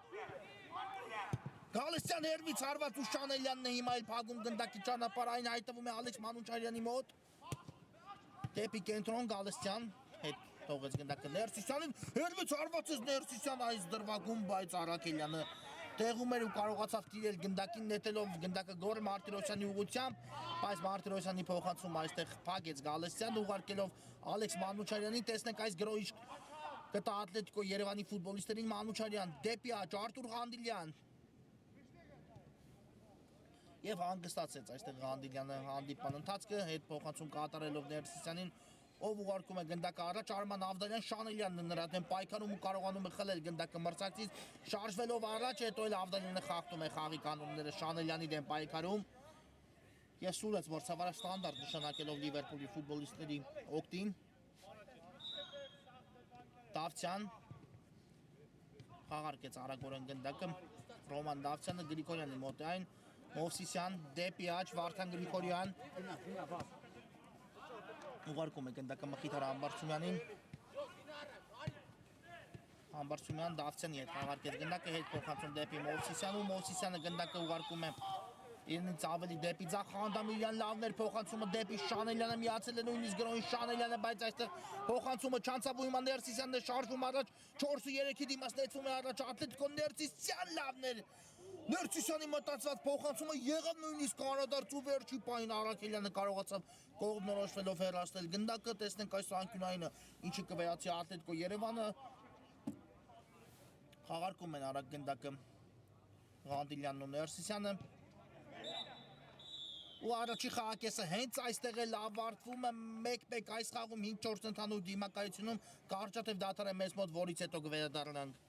Գալստյան հերվից հարված ու Շանելյանն է հիմա էլ փակում գնդակի ճանապարհ այն հայտնվում է Ալեքս Մանուչարյանի մոտ դեպի կենտրոն Գալստյան հետ թողեց գնդակը Ներսիսյանին հերվից հարվածեց Ներսիսյան այս դրվագում բայց Արաքելյանը տեղում էր ու կարողացավ տիրել գնդակին նետելով գնդակը Գոր Մարտիրոսյանի ուղղությամբ, բայց Մարտիրոսյանի փոխանցում այստեղ փակեց Գալստյան ուղարկելով Ալեքս Մանուչարյանին, տեսնենք այս գրոհիչ կտա Ատլետիկո Երևանի ֆուտբոլիստերին Մանուչարյան, դեպի աջ Արտուր Ղանդիլյան։ Եվ հանգստացեց այստեղ Ղանդիլյանը հանդիպման ընթացքը, հետ փոխանցում կատարելով Ներսիսյանին ով ուղարկում է գնդակը առաջ Արման Ավդալյան Շանելյանն նրա դեմ պայքարում ու կարողանում է խլել գնդակը մրցակցից շարժվելով առաջ հետո էլ Ավդալյանը խախտում է խաղի կանոնները Շանելյանի դեմ պայքարում եւ սուրաց մրցավար ստանդարտ նշանակելով Լիվերպուլի ֆուտբոլիստների օգտին Դավթյան խաղարկեց արագորեն գնդակը Ռոման Դավթյանը Գրիգորյանի մոտ է այն Մովսիսյան դեպի աջ Վարդան Գրիգորյան ուղարկում է գնդակը Մխիթար Համբարձումյանին Համբարձումյան Դավթյանի հետ խաղարկեց գնդակը հետ փոխանցում դեպի Մովսիսյան ու Մովսիսյանը գնդակը ուղարկում է իրենից ավելի դեպի ձախ Խանդամիրյան լավներ փոխանցումը դեպի Շանելյանը միացել է նույնիսկ գրոհին Շանելյանը բայց այստեղ փոխանցումը չանցավ ու հիմա Ներսիսյանն է շարժվում առաջ 4-3-ի դիմաց նետվում է առաջ Ատլետիկո Ներսիսյան լավներ Ներսիսյանի մտածված փոխանցումը եղավ նույնիսկ անդրադարձ ու վերջի պահին Արաքելյանը կարողացավ կողմնորոշվելով հեռացնել գնդակը տեսնենք այս անկյունայինը ինչը կվերացի Ատլետիկո Երևանը խաղարկում են արագ գնդակը Ղանդիլյանն ու Ներսիսյանը ու առաջի խաղակեսը հենց այստեղ էլ ավարտվում է 1-1 այս խաղում 5-4 ընդհանուր դիմակայությունում կարճատև դադար է մեզ մոտ որից հետո կվերադառնանք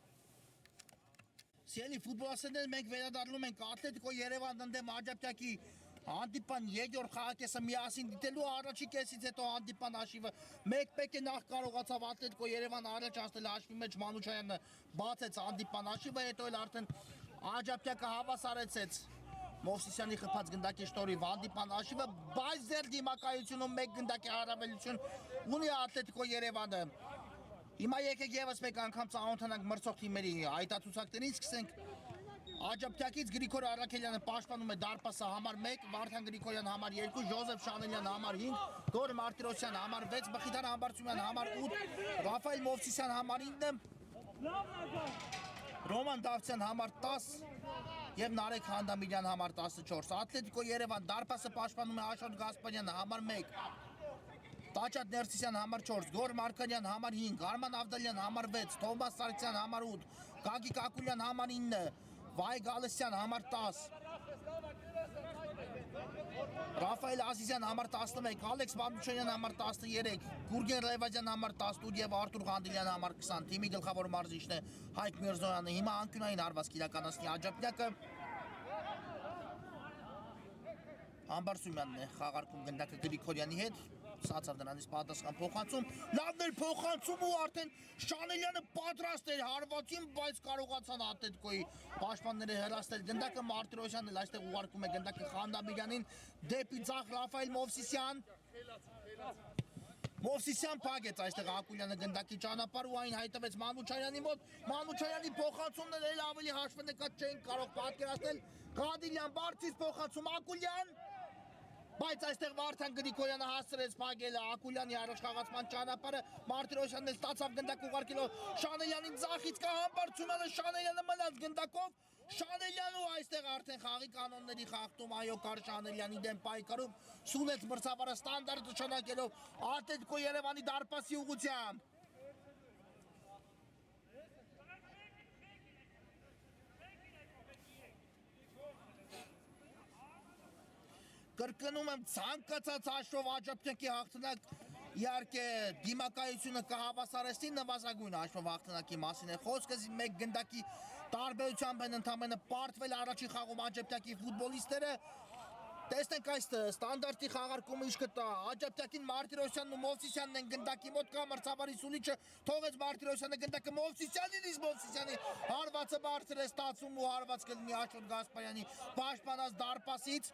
Սիրելի ֆուտբոլասերներ մենք վերադառնում ենք Ատլետիկո Երևան ընդդեմ Աջափյակի հանդիպան երկրորդ խաղակեսը միասին դիտելու առաջի կեսից հետո հանդիպան հաշիվը 1-1 է նախ կարողացավ Ատլետիկո Երևան առաջ անցնել հաշվի մեջ Մանուչարյանը բացեց հանդիպան հաշիվը հետո էլ արդեն Աջափյակը հավասարեցեց Մովսիսյանի խփած գնդակի շնորհիվ հանդիպան հաշիվը բայց դեռ դիմակայությունում 1 գնդակի հարաբերություն ունի Ատլետիկո Երևանը Հիմա եկեք եւս մեկ անգամ ծանոթանանք մրցող թիմերի հայտարարություններին սկսենք Աջափյակից Գրիգոր Արաքելյանը պաշտպանում է դարպասը համար 1, Վարդան Գրիգորյան համար 2, Ժոզեֆ Շանելյան համար 5, Գոր Մարտիրոսյան համար 6, Մխիթար Համբարձումյան համար 8, Ռաֆայել Մովսիսյան համար 9, Ռոման Դավթյան համար 10 եւ Նարեկ Խանդամիրյան համար 14։ Ատլետիկո Երևան դարպասը պաշտպանում է Աշոտ Գասպարյանը համար 1, Տաճատ Ներսիսյան համար 4, Գոր Մարկարյան համար 5, Արման Ավդալյան համար 6, Թովմաս Սարգսյան համար 8, Գագիկ Ակուլյան համար 9, Վահե Գալստյան համար 10, Ռաֆայել Ազիզյան համար 11, Ալեքս Մանուչարյան համար 13, Գուրգեն Ռևազյան համար 18 եւ Արտուր Ղանդիլյան համար 20։ Թիմի գլխավոր մարզիչն է Հայկ Միրզոյանը։ Հիմա անկյունային հարվածք իրականացնի Աջափյակը։ Համբարձումյանն է խաղարկում գնդակը Գրիգորյանի հետ։ Սացավ դրանից պատասխան փոխանցում, լավներ փոխանցում ու արդեն Շանելյանը պատրաստ էր հարվածին, բայց կարողացան Ատլետիկոյի պաշտպանները հեռացնել գնդակը Մարտիրոսյանն էլ այստեղ ուղարկում է գնդակը Խանդամիրյանին դեպի ձախ Ռաֆայել Մովսիսյան Մովսիսյան փակեց այստեղ Ակուլյանը գնդակի ճանապարհ ու այն հայտնվեց Մանուչարյանի մոտ Մանուչարյանի փոխանցումն էլ ավելի հաշվի նկատ չէին կարող պատկերացնել Ղանդիլյան բարձից փոխանցում Ակուլյան Բայց այստեղ Վարդան Գրիգորյանը հասցրեց փակելը Ակուլյանի առաջխաղացման ճանապարհը Մարտիրոսյանն էլ ստացավ գնդակ ուղարկելով Շանելյանին ձախից կա Համբարձումյանը Շանելյանը մնաց գնդակով Շանելյանը այստեղ արդեն խաղի կանոնների խախտում այո կար Շանելյանի դեմ պայքարում Սունեց մրցավարը ստանդարտ նշանակելով Ատլետիկո Երևանի դարպասի ուղղությամբ Կրկնում եմ ցանկացած հաշվով աջակցի հաղթանակ իհարկե դիմակայությունը կհավասարեցնի նվազագույն հաշվով հաղթանակի մասին է խոսքը մեկ գնդակի տարբերությամբ են ընդամենը պարտվել առաջի խաղում աջակցի ֆուտբոլիստները տեսնենք այս ստանդարտի խաղարկումը ինչ կտա աջակցին Մարտիրոսյանն ու Մովսիսյանն են գնդակի մոտ կա մրցավարի սուլիչը թողեց Մարտիրոսյանը գնդակը Մովսիսյանին իսկ Մովսիսյանի հարվածը բարձր է ստացում ու հարված կլինի Աշոտ Գասպարյանի պաշտպանած դարպասից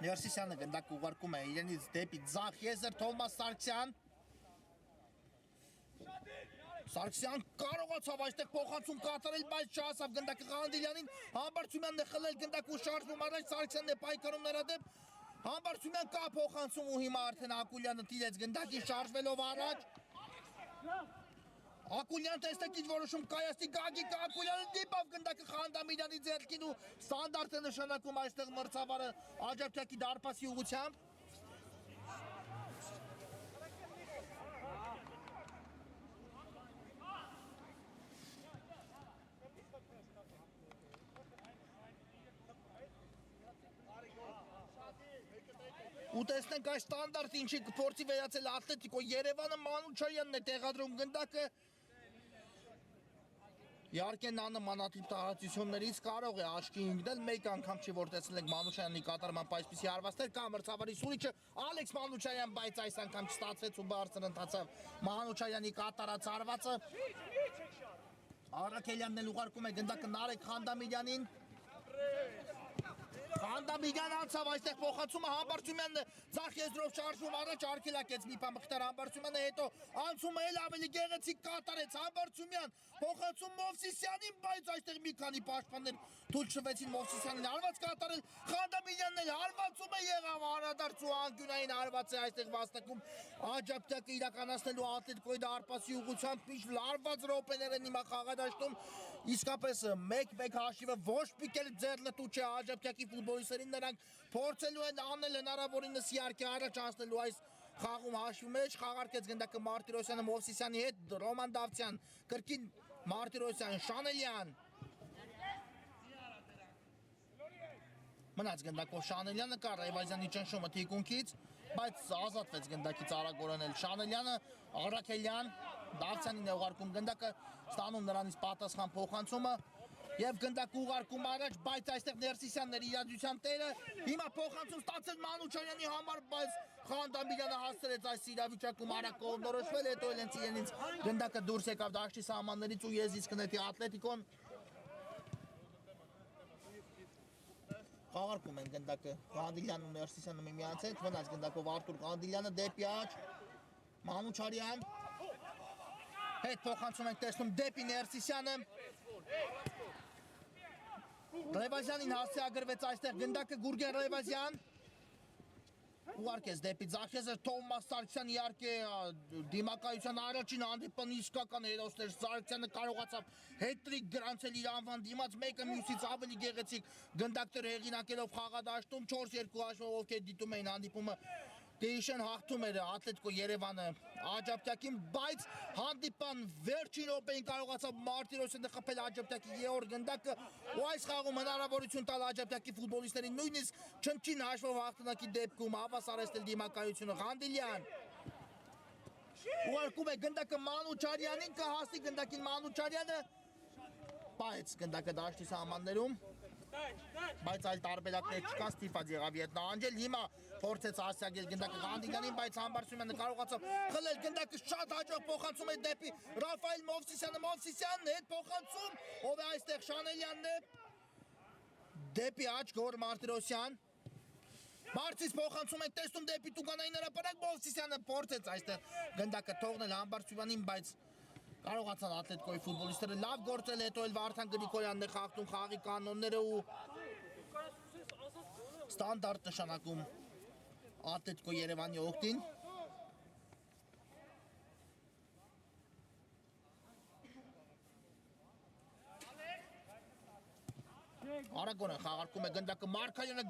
Ներսիսյանը գնդակ ուղարկում է իրենից դեպի ձախ եզր Թովմաս Սարգսյան Սարգսյան կարողացավ այստեղ փոխանցում կատարել, բայց չհասավ գնդակը Ղանդիլյանին Համբարձումյանն է խլել գնդակը շարժվում առաջ Սարգսյանն է պայքարում նրա դեմ Համբարձումյան կա փոխանցում ու հիմա արդեն Ակուլյանը տիրեց գնդակին շարժվելով առաջ Ակուլյան տեսեք ինչ որոշում կայացնի Գագիկ Ակուլյանը դիպավ գնդակը Խանդամիրյանի ձեռքին ու ստանդարտ է նշանակում այստեղ մրցավարը աջակցի դարպասի ուղղությամբ ու տեսնենք այս ստանդարտ ինչի կփորձի վերացել Ատլետիկո Երևանը Մանուչարյանն է տեղադրում գնդակը Իհարկե նա նմանատիպ տարածություններից կարող է աչքի ընկնել մեկ անգամ չի որ տեսնել ենք Մանուչյանի կատարման այսպիսի հարվածներ կա մրցավարի սուրիչը Ալեքս Մանուչյան բայց այս անգամ չստացվեց ու բարձր ընթացավ Մանուչյանի կատարած հարվածը Արաքելյանն էլ ուղարկում է գնդակը Նարեկ Խանդամիրյանին Խանդամիրյան անցավ այստեղ փոխանցումը Համբարձումյանն ձախ եզրով շարժվում առաջ արգելակեց մի բան Մխիթար Համբարձումյանը հետո անցումը էլ ավելի գեղեցիկ կատարեց Համբարձումյան փոխանցում Մովսիսյանին բայց այստեղ մի քանի պաշտպաններ թույլ չվեցին Մովսիսյանին հարված կատարել Խանդամիրյանն էլ հարվածում է եղավ անդրադարձ ու անկյունային հարված է այստեղ վաստակում աջակցակը իրականացնելու Ատլետիկոյի դարպասի ուղղությամբ ինչ լարված րոպեներ են հիմա խաղադաշտում իսկապես 1-1 հաշիվը ոչ պիկել ձեռնտու չէ աջակցի ֆուտբոլիստերին նրանք փորձելու են անել հնարավորինս իհարկե առաջ անցնելու այս խաղում հաշվի մեջ խաղարկեց գնդակը Մարտիրոսյանը Մովսիսյանի հետ Ռոման Դավթյան կրկին Մարտիրոսյան Շանելյան մնաց գնդակով Շանելյանը կա Ռեվազյանի ճնշումը թիկունքից բայց ազատվեց գնդակից արագորեն էլ Շանելյանը Արաքելյան Դավթյանին է ուղարկում գնդակը ստանում նրանից պատասխան փոխանցումը Եվ գնդակ ուղարկում առաջ, բայց այստեղ Ներսիսյանն էր իրադրության տերը, հիմա փոխանցում ստացել Մանուչարյանի համար, բայց Խանդամիրյանը հասցրեց այս իրավիճակում արագ կողմնորոշվել, հետո էլ հենց իրենից գնդակը դուրս եկավ դաշտի սահմաններից ու եզից կնետի Ատլետիկոն։ Խաղարկում են գնդակը Ղանդիլյանն ու Ներսիսյանը միմյանց հետ, մնաց գնդակով Արտուր Ղանդիլյանը դեպի աջ, Մանուչարյան, հետ փոխանցում ենք տեսնում դեպի Ներսիսյանը, Ռեվազյանին հասցեագրվեց այստեղ գնդակը Գուրգեն Ռեվազյան ուղարկեց դեպի ձախեզր Թովմաս Սարգսյան իհարկե դիմակայության առաջին հանդիպան իսկական հերոսներ Սարգսյանը կարողացավ հետրիկ գրանցել իր անվան դիմաց մեկը մյուսից ավելի գեղեցիկ գնդակներ հեղինակելով խաղադաշտում 4-2 հաշվով ովքեր դիտում էին հանդիպումը Կհիշեն հաղթում էր Ատլետիկո Երևանը Աջապտյակին, բայց հանդիպան վերջին րոպեին կարողացավ Մարտիրոսյանը խփել Աջապտյակի Գեորգ գնդակը ու այս խաղում հնարավորություն տալ Աջապտյակի ֆուտբոլիստերին նույնիսկ չնչին հաշվով հաղթանակի դեպքում հավասարեցնել դիմակայությունը Ղանդիլյան ուղարկում է գնդակը Մանուչարյանին կհասնի գնդակին Մանուչարյանը բայց գնդակը դաշտի սահմաններում բայց այլ տարբերակներ չկա ստիպած եղավ ետ նահանջել հիմա փորձեց հասցեագրել գնդակը Ղանդիլյանին բայց Համբարձումյանը կարողացավ խլել գնդակը շատ հաջող փոխանցում է դեպի Ռաֆայել Մովսիսյանն հետ փոխանցում ով է այստեղ Շանելյանն է դեպի աջ Գոր Մարտիրոսյան Բարձից փոխանցում ենք տեսնում դեպի Տուկանային հրապարակ Մովսիսյանը փորձեց այստեղ գնդակը թողնել Համբարձումյանին, բայց կարողացան Ատլետիկոյի ֆուտբոլիստները լավ գործել, հետո էլ Վարդան Գրիգորյանն է խախտում խաղի կանոնները ու ստանդարտ նշանակում Ատլետիկո Երևանի օգտին։ Արագորեն խաղարկում է գնդակը Մարկարյանը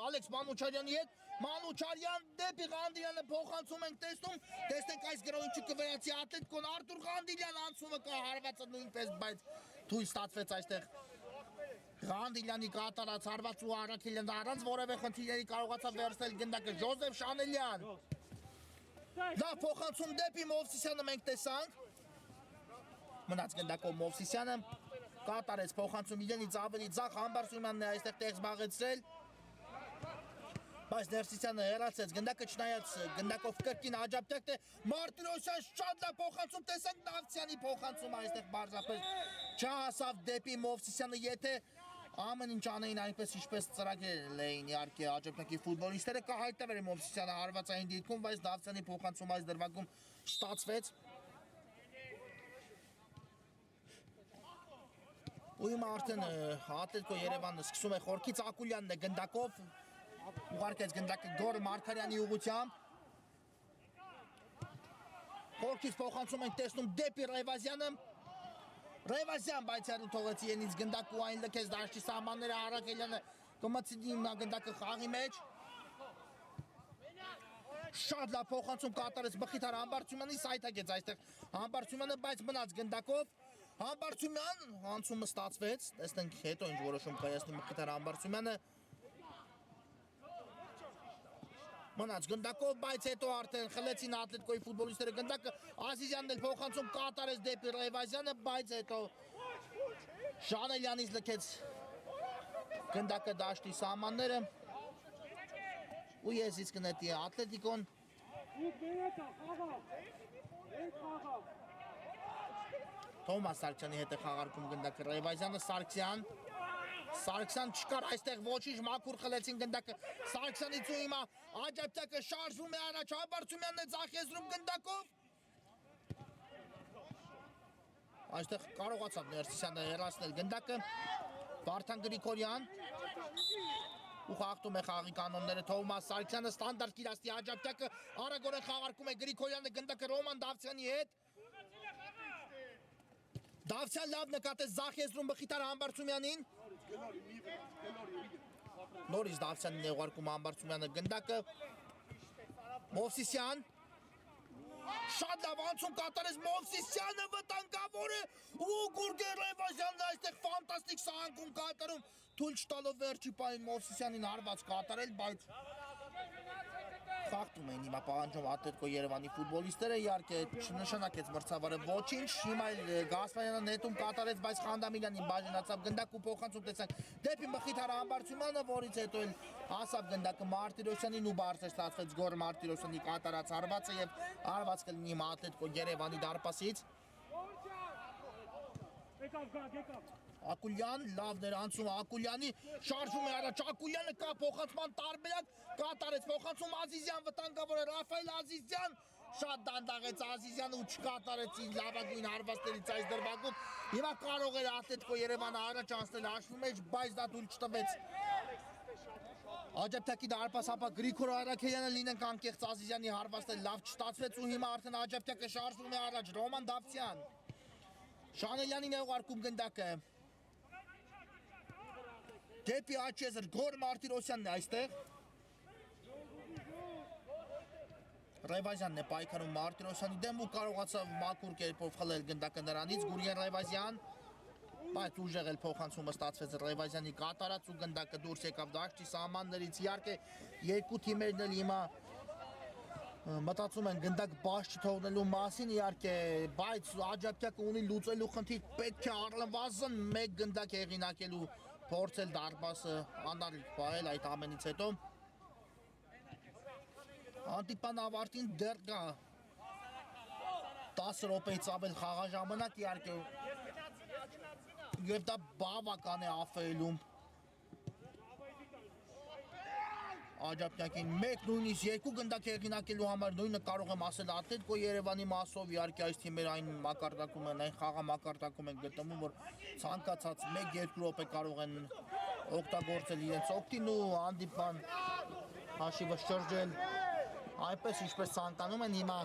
Ալեքս Մանուչարյանի հետ, Մանուչարյան դեպի Ղանդիլյանը փոխանցում ենք տեսնում, տեսնենք այս գրոհիչը կվերացի Ատլետիկոն Արտուր Ղանդիլյան անցումը կա հարվածը նույնպես, բայց թույլ ստացվեց այստեղ Ղանդիլյանի կատարած հարված ու Արաքելյանը առանց որևէ խնդիրների կարողացավ վերցնել գնդակը Ժոզեֆ Շանելյան։ Լավ փոխանցում դեպի Մովսիսյանը մենք տեսանք։ Մնաց գնդակով Մովսիսյանը կատարեց փոխանցում իրենից ավելի ձախ Համբարձումյանն է այստեղ տեղ զբաղեցրել, բայց Ներսիսյանը հեռացեց գնդակը չնայած գնդակով կրկին աջակցել է Մարտիրոսյան շատ լավ փոխանցում տեսանք Դավթյանի փոխանցումը այստեղ բարձրապես չհասավ դեպի Մովսիսյանը, եթե ամեն ինչ անեին այնպես ինչպես ծրագրել էին իհարկե աջակցի ֆուտբոլիստները կհայտնվեր Մովսիսյանը հարվածային դիրքում, բայց Դավթյանի փոխանցումը այս դրվագում ստացվեց։ Ու հիմա արդեն Ատլետիկո Երևանը սկսում է խորքից Ակուլյանն է գնդակով ուղարկեց գնդակը Գոր Մարկարյանի ուղղությամբ խորքից փոխանցում ենք տեսնում դեպի Ռեվազյանը Ռեվազյան բայց հեռու թողեց իրենից գնդակ ու այն լքեց դաշտի սահմանները Արաքելյանը կմցնի հիմա գնդակը խաղի մեջ շատ լավ փոխանցում կատարեց Մխիթար Համբարձումյանի սայթակեց այստեղ Համբարձումյանը բայց մնաց գնդակով Համբարձումյան անցումը ստացվեց, տեսնենք հետո ինչ որոշում կայացնի Մխիթար Համբարձումյանը մնաց գնդակով, բայց հետո արդեն խլեցին Ատլետիկոյի ֆուտբոլիստները գնդակը Ազիզյանն էլ փոխանցում կատարեց դեպի Ռեվազյանը, բայց հետո Շանելյանից լքեց գնդակը դաշտի սահմանները ու եզից կնետի Ատլետիկոն Թոմաս Սարգսյանի հետ է խաղարկում գնդակը Ռեվազյանը Սարգսյան չկար այստեղ ոչինչ մաքուր խլեցին գնդակը Սարգսյանից ու հիմա աջակցակը շարժվում է առաջ Համբարձումյանն է ձախեզրում գնդակով այստեղ կարողացավ Ներսիսյանը հեռացնել գնդակը Վարդան Գրիգորյան ու խախտում է խաղի կանոնները Թոմաս Սարգսյանը ստանդարտ կիրաստի աջակցակը արագորեն խաղարկում է Գրիգորյանը գնդակը Ռոման Դավթյանի հետ Դավթյան լավ նկատեց ձախեզրում Մխիթար Համբարձումյանին Նորից Դավթյանն է ուղարկում Համբարձումյանը գնդակը Մովսիսյան շատ լավ անցում կատարեց Մովսիսյանը վտանգավոր է ու Գուրգեն Ռեվազյանն այստեղ ֆանտաստիկ սահանգում կատարում թույլ չտալով վերջի պահին Մովսիսյանին հարված կատարել, բայց խախտում էին հիմա պահանջում Ատլետիկո Երևանի ֆուտբոլիստները, իհարկե չնշանակեց մրցավարը ոչինչ, հիմա Գասպարյանը նետում կատարեց, բայց Խանդամիրյանին բաժանացավ գնդակ ու փոխանցում տեսանք դեպի Մխիթար Համբարձումյանը, որից հետո էլ հասավ գնդակը Մարտիրոսյանին ու բարձր ստացվեց Գոր Մարտիրոսյանի կատարած հարվածը եւ հարված կլինի հիմա Ատլետիկո Երևանի դարպասից։ Ակուլյան, լավն էր անցում Ակուլյանի, շարժում է առաջ Ակուլյանը կա փոխանցման տարբերակ, կատարեց փոխանցում Ազիզյան վտանգավոր է Ռաֆայել Ազիզյան, շատ դանդաղեց Ազիզյանը ու չկատարեց իր լավագույն հարվածներից այս դրվագում, հիմա կարող էր Ատլետիկո Երևանը առաջ անցնել հաշվի մեջ, բայց դա թույլ չտվեց Աջակցակի դարպաս ապա Գրիգոր Արաքելյանը լինենք անկեղծ Ազիզյանի հարվածը լավ չստացվեց ու հիմա արդեն աջակցակը շարժվում է առաջ Ռոման Դավթյան Շանելյանին է ուղարկում գնդակը Դեպի աչեզր Գոր Մարտիրոսյանն է այստեղ Ռեվազյանն է պայքարում Մարտիրոսյանի դեմ ու կարողացավ մաքուր կերպով խլել գնդակը նրանից Գուրգեն Ռեվազյան բայց ուժեղ էլ փոխանցումը ստացվեց Ռեվազյանի կատարած ու գնդակը դուրս եկավ դաշտի սահմաններից իհարկե երկու թիմերն էլ հիմա մտածում են գնդակ բաց չթողնելու մասին իհարկե բայց աջակցակը ունի լուծելու խնդիր պետք է առնվազն մեկ գնդակ հեղինակելու փորձել դարպասը անարիք պահել այդ ամենից հետո Անտիպան ավարտին դեռ կա 10 րոպեից ավել խաղաժամանակ իհարկե եւ դա բավական է ԱՖ-ելում Աջափնյակին 1 նույնիսկ 2 գնդակ հեղինակելու համար նույնը կարող եմ ասել Ատլետիկո Երևանի մասով իհարկե այս թիմերը այն մակարդակում են, այն խաղամակարդակում են գտնվում, որ ցանկացած 1-2 րոպե կարող են օգտագործել իրենց օգտին ու հանդիպան հաշիվը շրջել այնպես ինչպես ցանկանում են հիմա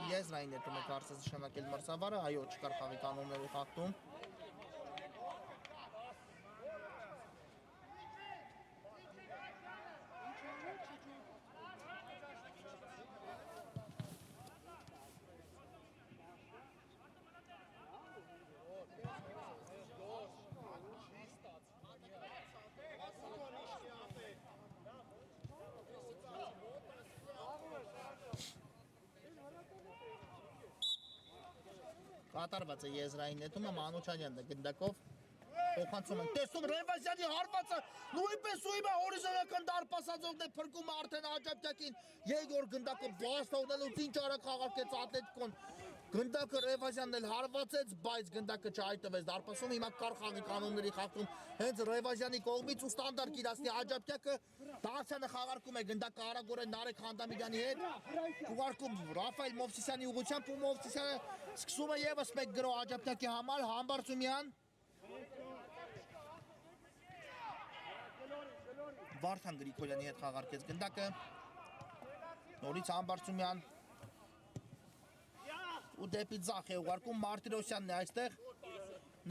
Եզրային հետում է կարծես նշանակել մրցավարը, այո, չկար խաղի կանոնների խախտում Կատարված է եզրային նետումը Մանուչանյանն է գնդակով փոխանցում են տեսնում Ռևազյանի հարվածը նույնպես ու հիմա հորիզոնական դարպասածով դե փրկում է արդեն Աջափնյակին Եգոր գնդակը բաց թողնելուց ինչ արագ խաղարկեց Ատլետիկոն գնդակը Ռևազյանն էլ հարվածեց բայց գնդակը չհայտնվեց դարպասում հիմա կար խաղի կանոնների խախտում հենց Ռևազյանի կողմից ու ստանդարտ իրացնի Աջափնյակը Դավթյանը խաղարկում է գնդակը արագորեն Նարեկ Խանդամիրյանի հետ ուղարկում Ռաֆայել Մովսիսյանի ուղղությամբ ու Մովսիսյանը սկսում է եւս մեկ գրո Աջափնյակի համար Համբարձումյան Վարդան Գրիգորյանի հետ խաղարկեց գնդակը նորից Համբարձումյան ու դեպի ձախ է ուղարկում Մարտիրոսյանն է այստեղ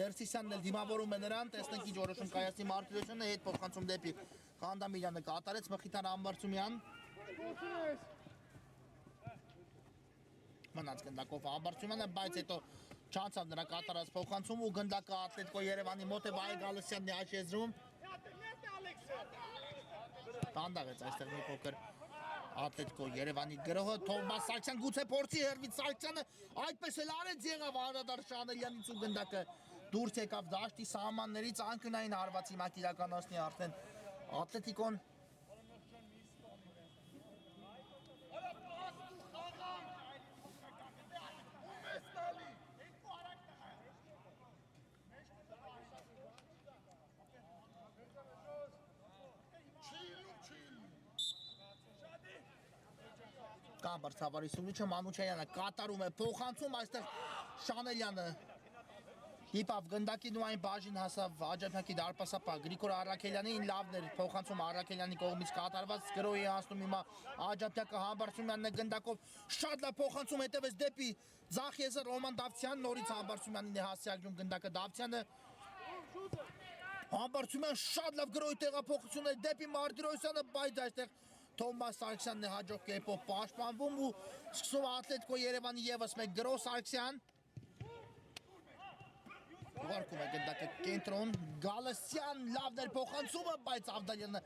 Ներսիսյանն էլ դիմավորում է նրան տեսնենք ինչ որոշում կայացնի Մարտիրոսյանը հետ փոխանցում դեպի Խանդամիրյանը կատարեց Մխիթար Համբարձումյան մնաց գնդակով Համբարձումյանը բայց հետո չանցավ նրա կատարած փոխանցում ու գնդակը Ատլետիկո Երևանի մոտ է Վահե Գալստյանն է աչեզրում Տանդաղեց այստեղ մի փոքր Ատլետիկո Երևանի գրոհը Թովմաս Սարգսյան գուցե փորձի հերվից Սարգսյանը այդպես էլ արեց եղավ Անդրադար Շանելյանից ու գնդակը դուրս եկավ դաշտի սահմաններից անկյունային հարվածի մակ իրականացնի արդեն Ատլետիկոն Կամբար Ցավարի Սուրիչը Մանուչյանը կատարում է փոխանցում այստեղ Շանելյանը Հիպավ գնդակին ու այն բաժին հասավ Աջափնյակի դարպասապահ Գրիգոր Արաքելյանին լավն էր փոխանցում Արաքելյանի կողմից կատարված գրոհի հասնում հիմա Աջափնյակը Համբարձումյանն է գնդակով շատ լավ փոխանցում հետևեց դեպի ձախ եզր Ռոման Դավթյան նորից Համբարձումյանին է հասցեագրում գնդակը Դավթյանը Համբարձումյան շատ լավ գրոհի տեղափոխություն է դեպի Մարտիրոսյանը բայց այստեղ Թոմաս Սարգսյանն է հաջող կերպով պաշտպանվում ու սկսում Ատլետիկո Երևանի եւս մեկ գրոհ Սարգսյան Ուղարկում է գնդակը կենտրոն Գալստյան լավն էր փոխանցումը բայց Ավդալյանը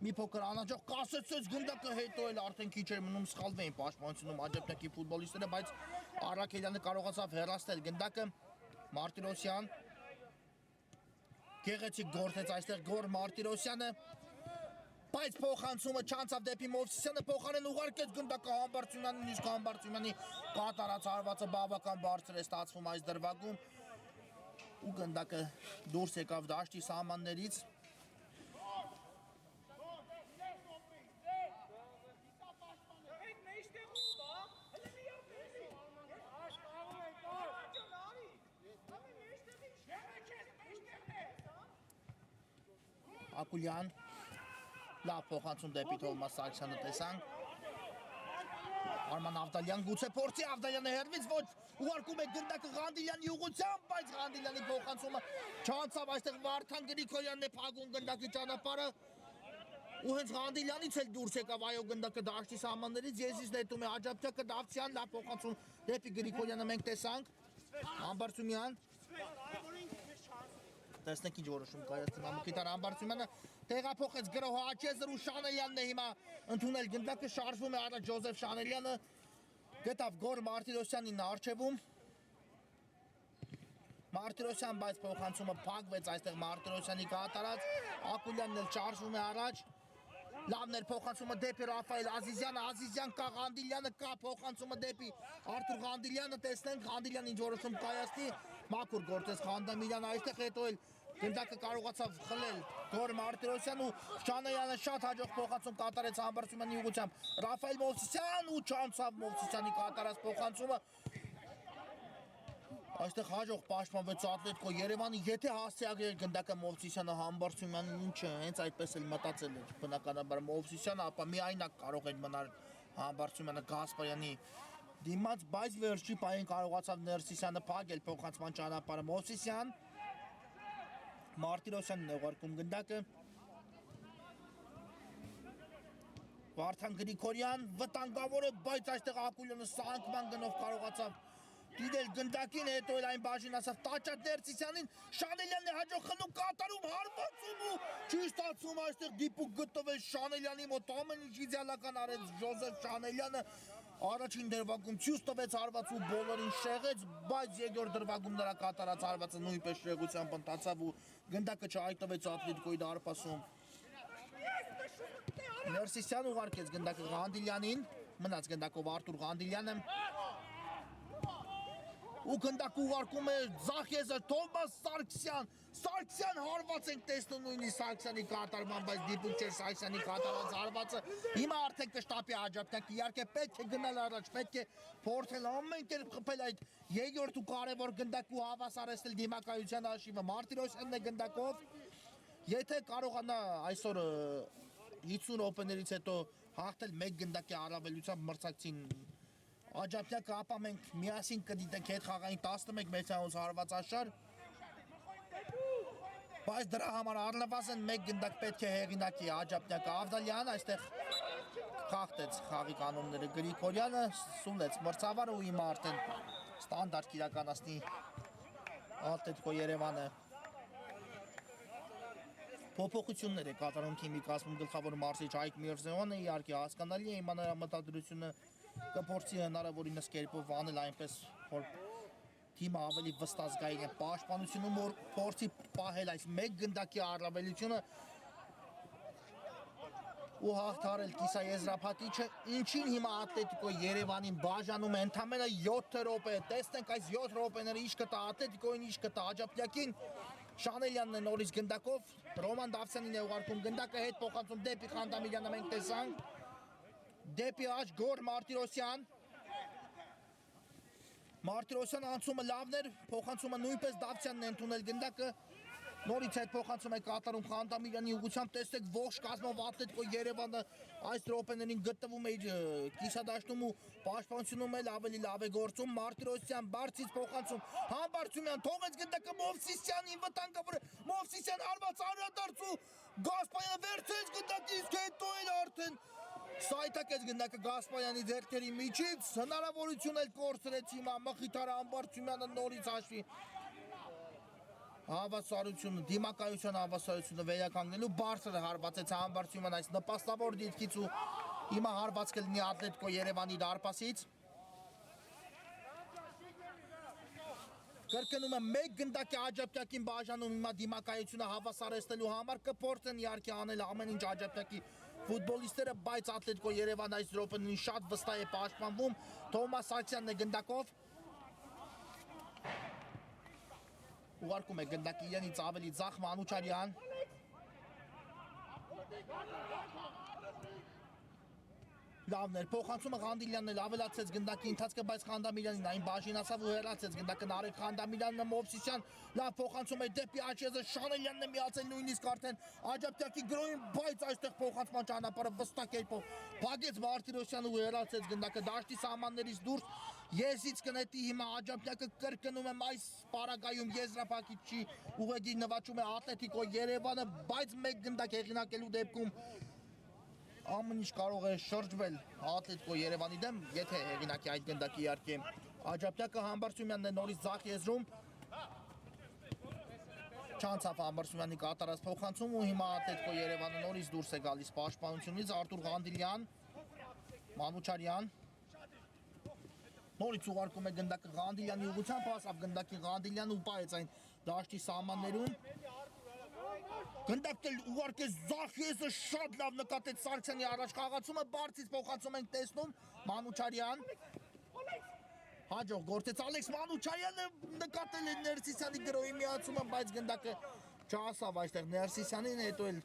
մի փոքր անհաջող կասեցեց գնդակը հետո էլ արդեն քիչ էր մնում սխալվեին պաշտպանությունում Աջափնյակի ֆուտբոլիստները բայց Արաքելյանը կարողացավ հեռացնել գնդակը Մարտիրոսյան Գեղեցիկ գործեց այստեղ գոր Մարտիրոսյանը Բայց փոխանցումը չանցավ դեպի Մովսիսյանը փոխարեն ուղարկեց գնդակը Համբարձումյանին իսկ Համբարձումյանի կատարած հարվածը բավական բարձր է ստացվում այս դրվագում ու գնդակը դուրս եկավ դաշտի սահմաններից Ակուլյան լավ փոխանցում դեպի Թովմաս Սարգսյանը տեսանք Արման Ավդալյան գուցե փորձի Ավդալյանը հերվից ոչ ուղարկում է գնդակը Ղանդիլյանի ուղղությամբ բայց Ղանդիլյանի փոխանցումը չանցավ այստեղ Վարդան Գրիգորյանն է փակում գնդակի ճանապարհը ու հենց Ղանդիլյանից էլ դուրս եկավ այո գնդակը դաշտի սահմաններից Եզիս նետում է Աջափնյակը Դավթյան լավ փոխանցում դեպի Գրիգորյանը մենք տեսանք Համբարձումյան Տեսնենք ինչ որոշում կայացնի Մխիթար Համբարձումյանը տեղափոխեց գրոհը Աչեզր ու Շանելյանն է հիմա ընդունել գնդակը շարժվում է առաջ Ջոզեֆ Շանելյանը գտավ գոր Մարտիրոսյանին արչևում Մարտիրոսյան բայց փոխանցումը փակվեց այստեղ Մարտիրոսյանի կատարած Ակուլյանն էլ շարժվում է առաջ Լավն էր փոխանցումը դեպի Ռաֆայել Ազիզյանը Ազիզյան կա Ղանդիլյանը կա փոխանցումը դեպի Արթուր Ղանդիլյանը տեսնենք Ղանդիլյանը ինչ որոշում կայացնի Մաքուր գործեց Խանդամիրյանը այստեղ հետո էլ Գնդակը կարողացավ խլել Գոր Մարտիրոսյան ու Շանելյանը շատ հաջող փոխանցում կատարեց Համբարձումյանի ուղղությամբ Ռաֆայել Մովսիսյան ու չանցավ Մովսիսյանի կատարած փոխանցումը Այստեղ հաջող պաշտպանվեց Ատլետիկո Երևանը եթե հասցեագրեր գնդակը Մովսիսյանը Համբարձումյանին ինչը հենց այդպես էլ մտածել էր բնականաբար Մովսիսյանը ապա միայնակ կարող էր մնալ Համբարձումյանը Գասպարյանի դիմաց բայց վերջի պահին կարողացավ Ներսիսյանը փակել փոխանցման ճանապարհը Մովսիսյան Մարտիրոսյանն է ուղարկում գնդակը Վարդան Գրիգորյան վտանգավոր է բայց այստեղ Ակուլյանը սանկման գնով կարողացավ դիտել գնդակին հետո էլ այն բաժին ասավ Տաճատ Ներսիսյանին Շանելյանն է հաջող խլում կատարում հարվածում ու չի ստացվում այստեղ դիպուկ գտնվել Շանելյանի մոտ ամեն ինչ իդեալական արեց Ժոզեֆ Շանելյանը Առաջին դրվագում ցույց տվեց հարված ու բոլորին շեղեց, բայց երկրորդ դրվագում նրա կատարած հարվածը նույնպես շեղությամբ ընթացավ ու գնդակը չհայտնվեց Ատլետիկոյի դարպասում։ Ներսիսյան ուղարկեց գնդակը Ղանդիլյանին, մնաց գնդակով Արտուր Ղանդիլյանը։ Ու գնդակը ուղարկում է Զախեզը Թովմաս Սարգսյան հարված ենք տեսնում նույնիսկ Սարգսյանի կատարման, բայց դիպուկ չէր Սարգսյանի կատարած հարվածը։ Հիմա արդեն կշտապի աջակցանք, իհարկե պետք է գնալ առաջ, պետք է փորձել ամեն կերպ խփել այդ երկրորդ ու կարևոր գնդակը ու հավասարեցնել դիմակայության հաշիվը։ Մարտիրոսյանն է գնդակով։ Եթե կարողանա այսօր 50 րոպեներից հետո հաղթել մեկ գնդակի առավելությամբ մրցակցին Աջափնյակը ապա մենք միասին կդիտենք հետ խաղային 11 մետրանոց հարվածաշար բայց դրա համար առնվազն մեկ գնդակ պետք է հեղինակի Աջափնյակը Ավդալյան այստեղ խախտեց խաղի կանոնները Գրիգորյանը սուլեց մրցավարը ու հիմա արդեն ստանդարտ կիրականացնի Ատլետիկո Երևանը փոփոխություններ է կատարում թիմի կազմում գլխավոր մարզիչ Հայկ Միրզոյանը իհարկե հասկանալի է հիմա նրա մտադրությունը կփորձի հնարավորինս կերպով անել այնպես որ թիմը ավելի վստահ է պաշտպանությունում որ փորձի պահել այս մեկ գնդակի առավելությունը ու հաղթարել Կիսա Եզրափատիչը ինչին հիմա Ատլետիկո Երևանին բաժանում է ընդամենը 7 րոպե տեսնենք այս 7 րոպեները ինչ կտա Ատլետիկոին ինչ կտա Աջափնյակին Շանելյանն է նորից գնդակով Ռոման Դավթյանին է ուղարկում գնդակը հետ փոխանցում դեպի Խանդամիրյանը մենք տեսանք Դեպի աջ Գոր Մարտիրոսյան Մարտիրոսյան անցումը լավն էր փոխանցումը նույնպես Դավթյանն է ընդունել գնդակը նորից այդ փոխանցում է կատարում Խանդամիրյանի ուղղությամբ տեսեք ողջ կազմով Ատլետիկո Երևանը այս րոպեներին գտնվում է իր կիսադաշտում ու պաշտպանությունում էլ ավելի լավ է գործում Մարտիրոսյան բարձից փոխանցում Համբարձումյան թողեց գնդակը Մովսիսյանին վտանգավոր Մովսիսյան հարված անդրադարձ ու Գասպարյանը վերցրեց գնդակը իսկ հետո էլ արդեն Սայթակեց գնդակը Գասպարյանի ձեռքերի միջից հնարավորություն էլ կորցրեց հիմա Մխիթար Համբարձումյանը նորից հաշվի հավասարությունը դիմակայության հավասարությունը վերականգնելու բարձր հարվածեց Համբարձումյան այս նպաստավոր դիրքից ու հիմա հարված կլինի Ատլետիկո Երևանի դարպասից Կրկնում եմ մեկ գնդակի Աջափնյակին բաժանում հիմա դիմակայությունը հավասարեցնելու համար կփորձեն իհարկե անել ամեն ինչ Աջափնյակի ֆուտբոլիստները բայց Ատլետիկո Երևան այս րոպեներին շատ վստահ է պաշտպանվում Թովմաս Սարգսյանն է գնդակով ուղարկում է գնդակի իրենից ավելի ձախ Մանուչարյան լավն էր փոխանցումը Ղանդիլյանն էլ ավելացեց գնդակի ընթացքը բայց Խանդամիրյանին այն բաժինացավ ու հեռացեց գնդակը Նարեկ Խանդամիրյանը Մովսիսյան լավ փոխանցում է դեպի Աչեզը Շանելյանն է միացել նույնիսկ արդեն Աջափնյակի գրոհին բայց այստեղ փոխանցման ճանապարհը վստահ կերպով փակեց Մարտիրոսյանը ու հեռացեց գնդակը դաշտի սահմաններից դուրս Եզից կնետի հիմա Աջափնյակը կրկնում եմ այս պարագայում Եզրափակիչի ուղեգիր նվաճում է Ատլետիկո Երևանը բայց մեկ գնդակ հեղինակելու դեպքում ամեն ինչ կարող է շրջվել Ատլետիկո Երևանի դեմ, եթե հեղինակի այդ գնդակի իհարկե Աջափնյակը Համբարձումյանն է նորից ձախ եզրում Չանցավ Համբարձումյանի կատարած փոխանցում ու հիմա Ատլետիկո Երևանը նորից դուրս է գալիս պաշտպանությունից Արտուր Ղանդիլյան Մանուչարյան նորից ուղարկում է գնդակը Ղանդիլյանի ուղղությամբ հասավ գնդակի Ղանդիլյանը ու պահեց այն դաշտի սահմաններում Գնդակը ուղարկեց Զախեզը շատ լավ նկատեց Սարգսյանի առաջ խաղացումը բարձից փոխանցում ենք տեսնում Մանուչարյան հաջող գործեց Ալեքս Մանուչարյանը նկատել է Ներսիսյանի գրոհի միացումը բայց գնդակը Չասավ այստեղ Ներսիսյանին, հետո էլ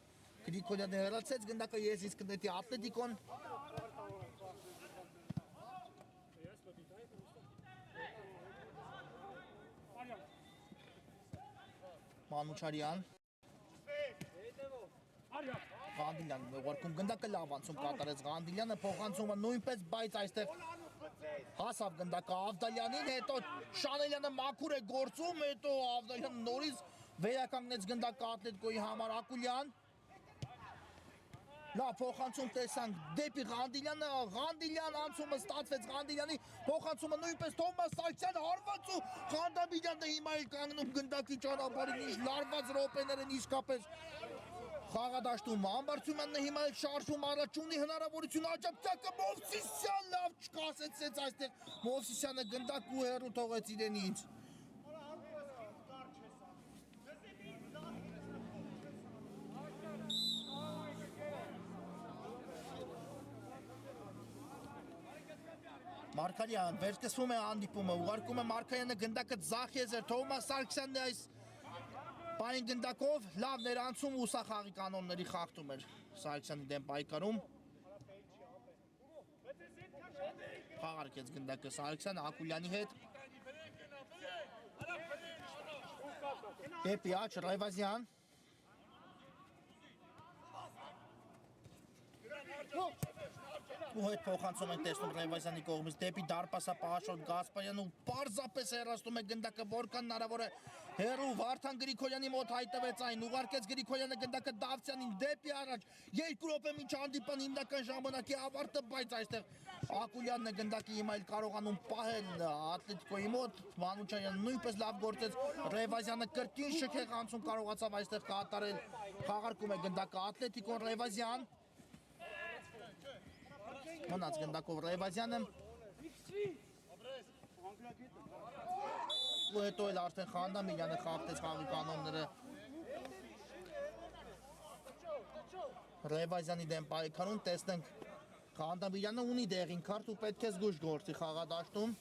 Գրիգորյանը հեռացեց, գնդակը ես իսկ դետի Ատլետիկոն։ Մանուչարյան Ղանդիլյան ուղարկում գնդակը լավ անցում կատարեց Ղանդիլյանը փոխանցումը նույնպես բայց այստեղ հասավ գնդակը Ավդալյանին հետո Շանելյանը մաքուր է գործում հետո Ավդալյանը նորից վերականգնեց գնդակը Ատլետիկոյի համար Ակուլյան լավ փոխանցում տեսանք դեպի Ղանդիլյանը Ղանդիլյան անցումը ստացվեց Ղանդիլյանի փոխանցումը նույնպես Թոմաս Սարգսյանը հարված ու Ղանդաբիջանը հիմա էլ կանգնում գնդակի ճանապարհին ինչ լարված րոպեներ են իսկապես Խաղադաշտում Ամբարձումյանն հիմա էլ շարժում առաջ ունի հնարավորություն Աջափտյակը Մովսիսյան լավ չկասեցեց այստեղ Մովսիսյանը գնդակ ու հեռու թողեց իրենից Մարկարյան վերսկսվում է հանդիպումը ուղարկում է Մարկարյանը գնդակը ձախ եզր Թոմաս Սարգսյանն այս Պային գնդակով լավ ներանցում ու սա խաղի կանոնների խախտում էր Սարգսյանի դեմ պայքարում Խաղարկեց գնդակը Սարգսյանը Ակուլյանի հետ Դեպի աջ Ռայվազյան ու հետ փոխանցում են տեսնում Ռայվազյանի կողմից դեպի դարպասապահաշոտ Գասպարյանն ու պարզապես հեռացնում է գնդակը որքան հնարավոր է հեռու Վարդան Գրիգորյանի մոտ հայտնվեց այն ուղարկեց Գրիգորյանը գնդակը Դավթյանին դեպի առաջ 2 րոպե մինչ հանդիպան հիմնական ժամանակի ավարտը բայց այստեղ Ակուլյանն է գնդակի հիմա էլ կարողանում պահել Ատլետիկոյի մոտ Մանուչարյանը նույնպես լավ գործեց Ռայվազյանը կրկին շքեղ անցում կարողացավ այստեղ կատարել խաղարկում է գնդակը Ատլետիկոն Ռայվազյան Մնաց գնդակով Ռայվազյանը ու հետո էլ արդեն Խանդամիրյանը խախտեց խաղի կանոնները Ռայվազյանի դեմ պայքարում տեսնենք Խանդամիրյանը ունի դեղին քարտ ու պետք է զգույշ գործի խաղադաշտում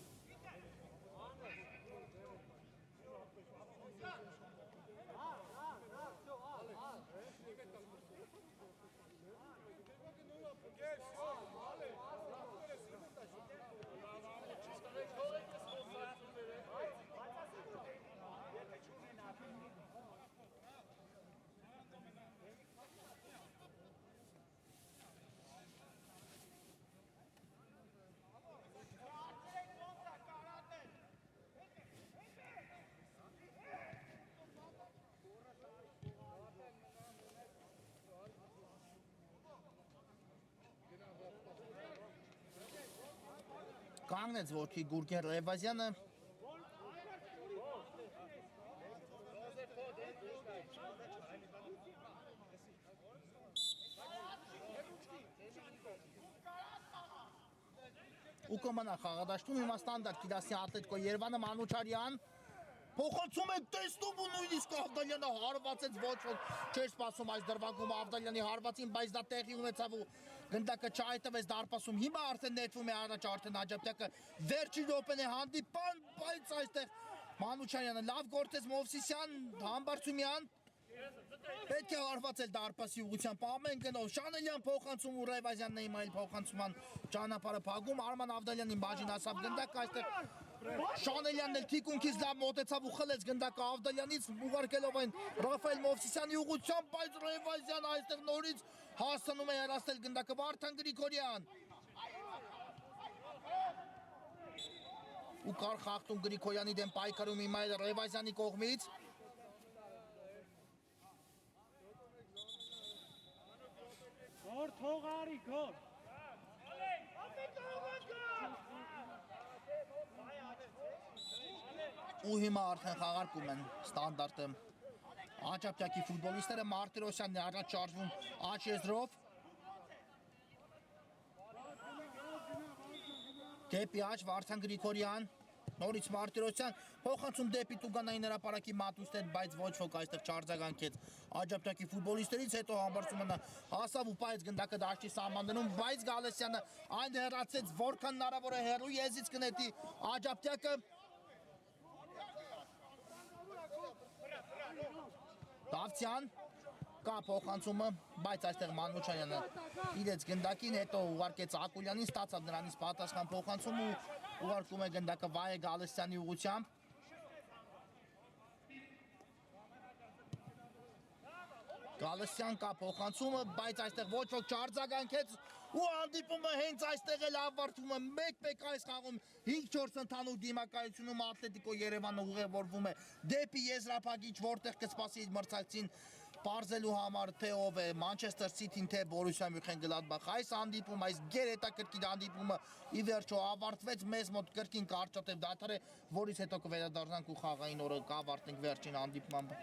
Կանգնեց ոտքի Գուրգեն Ռայվազյանը ու կմնա խաղադաշտում հիմա ստանդարտ Կիրասի Ատլետիկո Երևանը Մանուչարյան փոխանցում է տեսնում ու նույնիսկ Ավդալյանը հարվածեց ոչ ոք չէր սպասում այս դրվագում Ավդալյանի հարվածին բայց դա տեղի ունեցավ ու գնդակը չհայտնվեց դարպասում հիմա արդեն ներվում է առաջ արդեն Աջափտյակը վերջին րոպեն է հանդիպան բայց այստեղ Մանուչարյանը լավ գործեց Մովսիսյան Համբարձումյան պետք է հարվածել դարպասի ուղղությամբ ամեն գնով Շանելյան փոխանցում ու Ռայվազյանն է հիմա էլ փոխանցման ճանապարհը փակում Արման Ավդալյանին բաժին ասավ գնդակը այստեղ Շանելյանն էլ թիկունքից լավ մոտեցավ ու խլեց գնդակը Ավդալյանից ուղարկելով այն Ռաֆայել Մովսիսյանի ուղղությամբ բայց Ռայվազյանը այստեղ նորից հասցնում է հեռացնել գնդակը Վարդան Գրիգորյան ու կար խախտում Գրիգորյանի դեմ պայքարում հիմա էլ Ռայվազյանի կողմից Թող արի գոր ու հիմա արդեն խաղարկում են ստանդարտը Աջափտյակի ֆուտբոլիստները Մարտիրոսյանն է առաջ շարժվում աջ եզրով դեպի աջ Վարդան Գրիգորյան նորից Մարտիրոսյան փոխանցում դեպի Տուգանային հրապարակի Մատուստետ բայց ոչ ոք այստեղ չարձագանքեց Աջափտյակի ֆուտբոլիստերից հետո Համբարձումյանը հասավ ու պայեց գնդակը դաշտի սահմաններում բայց Գալստյանը այն հեռացեց որքան հնարավոր է հեռու եզից կնետի Աջափտյակը Դավթյան կա փոխանցումը, բայց այստեղ Մանուչյանը իրենց գնդակին հետո ուղարկեց Ակուլյանին, ստացավ նրանից պատասխան փոխանցում ու ուղարկում է գնդակը Վայե Գալստյանի ուղղությամբ։ Գալստյան կա փոխանցումը, բայց այստեղ ոչ ոք չարձագանքեց ու հանդիպումը հենց այստեղ էլ ավարտվում է 1-1 այս խաղում 5-4 ընդհանուր դիմակայությունում Ատլետիկո Երևանը ուղևորվում է դեպի եզրափակիչ, որտեղ կսպասի մրցակցին պարզելու համար թե ով է Մանչեսթեր Սիթին, թե Բորուսիա Մյունխենգլադբախ։ Այս հանդիպումը, այս գերհետաքրքիր հանդիպումը ի վերջո ավարտվեց, մեզ մոտ կրկին կարճատև դադար է, որից հետո կվերադառնանք ու խաղային օրը կավարտենք վերջին հանդիպմամբ։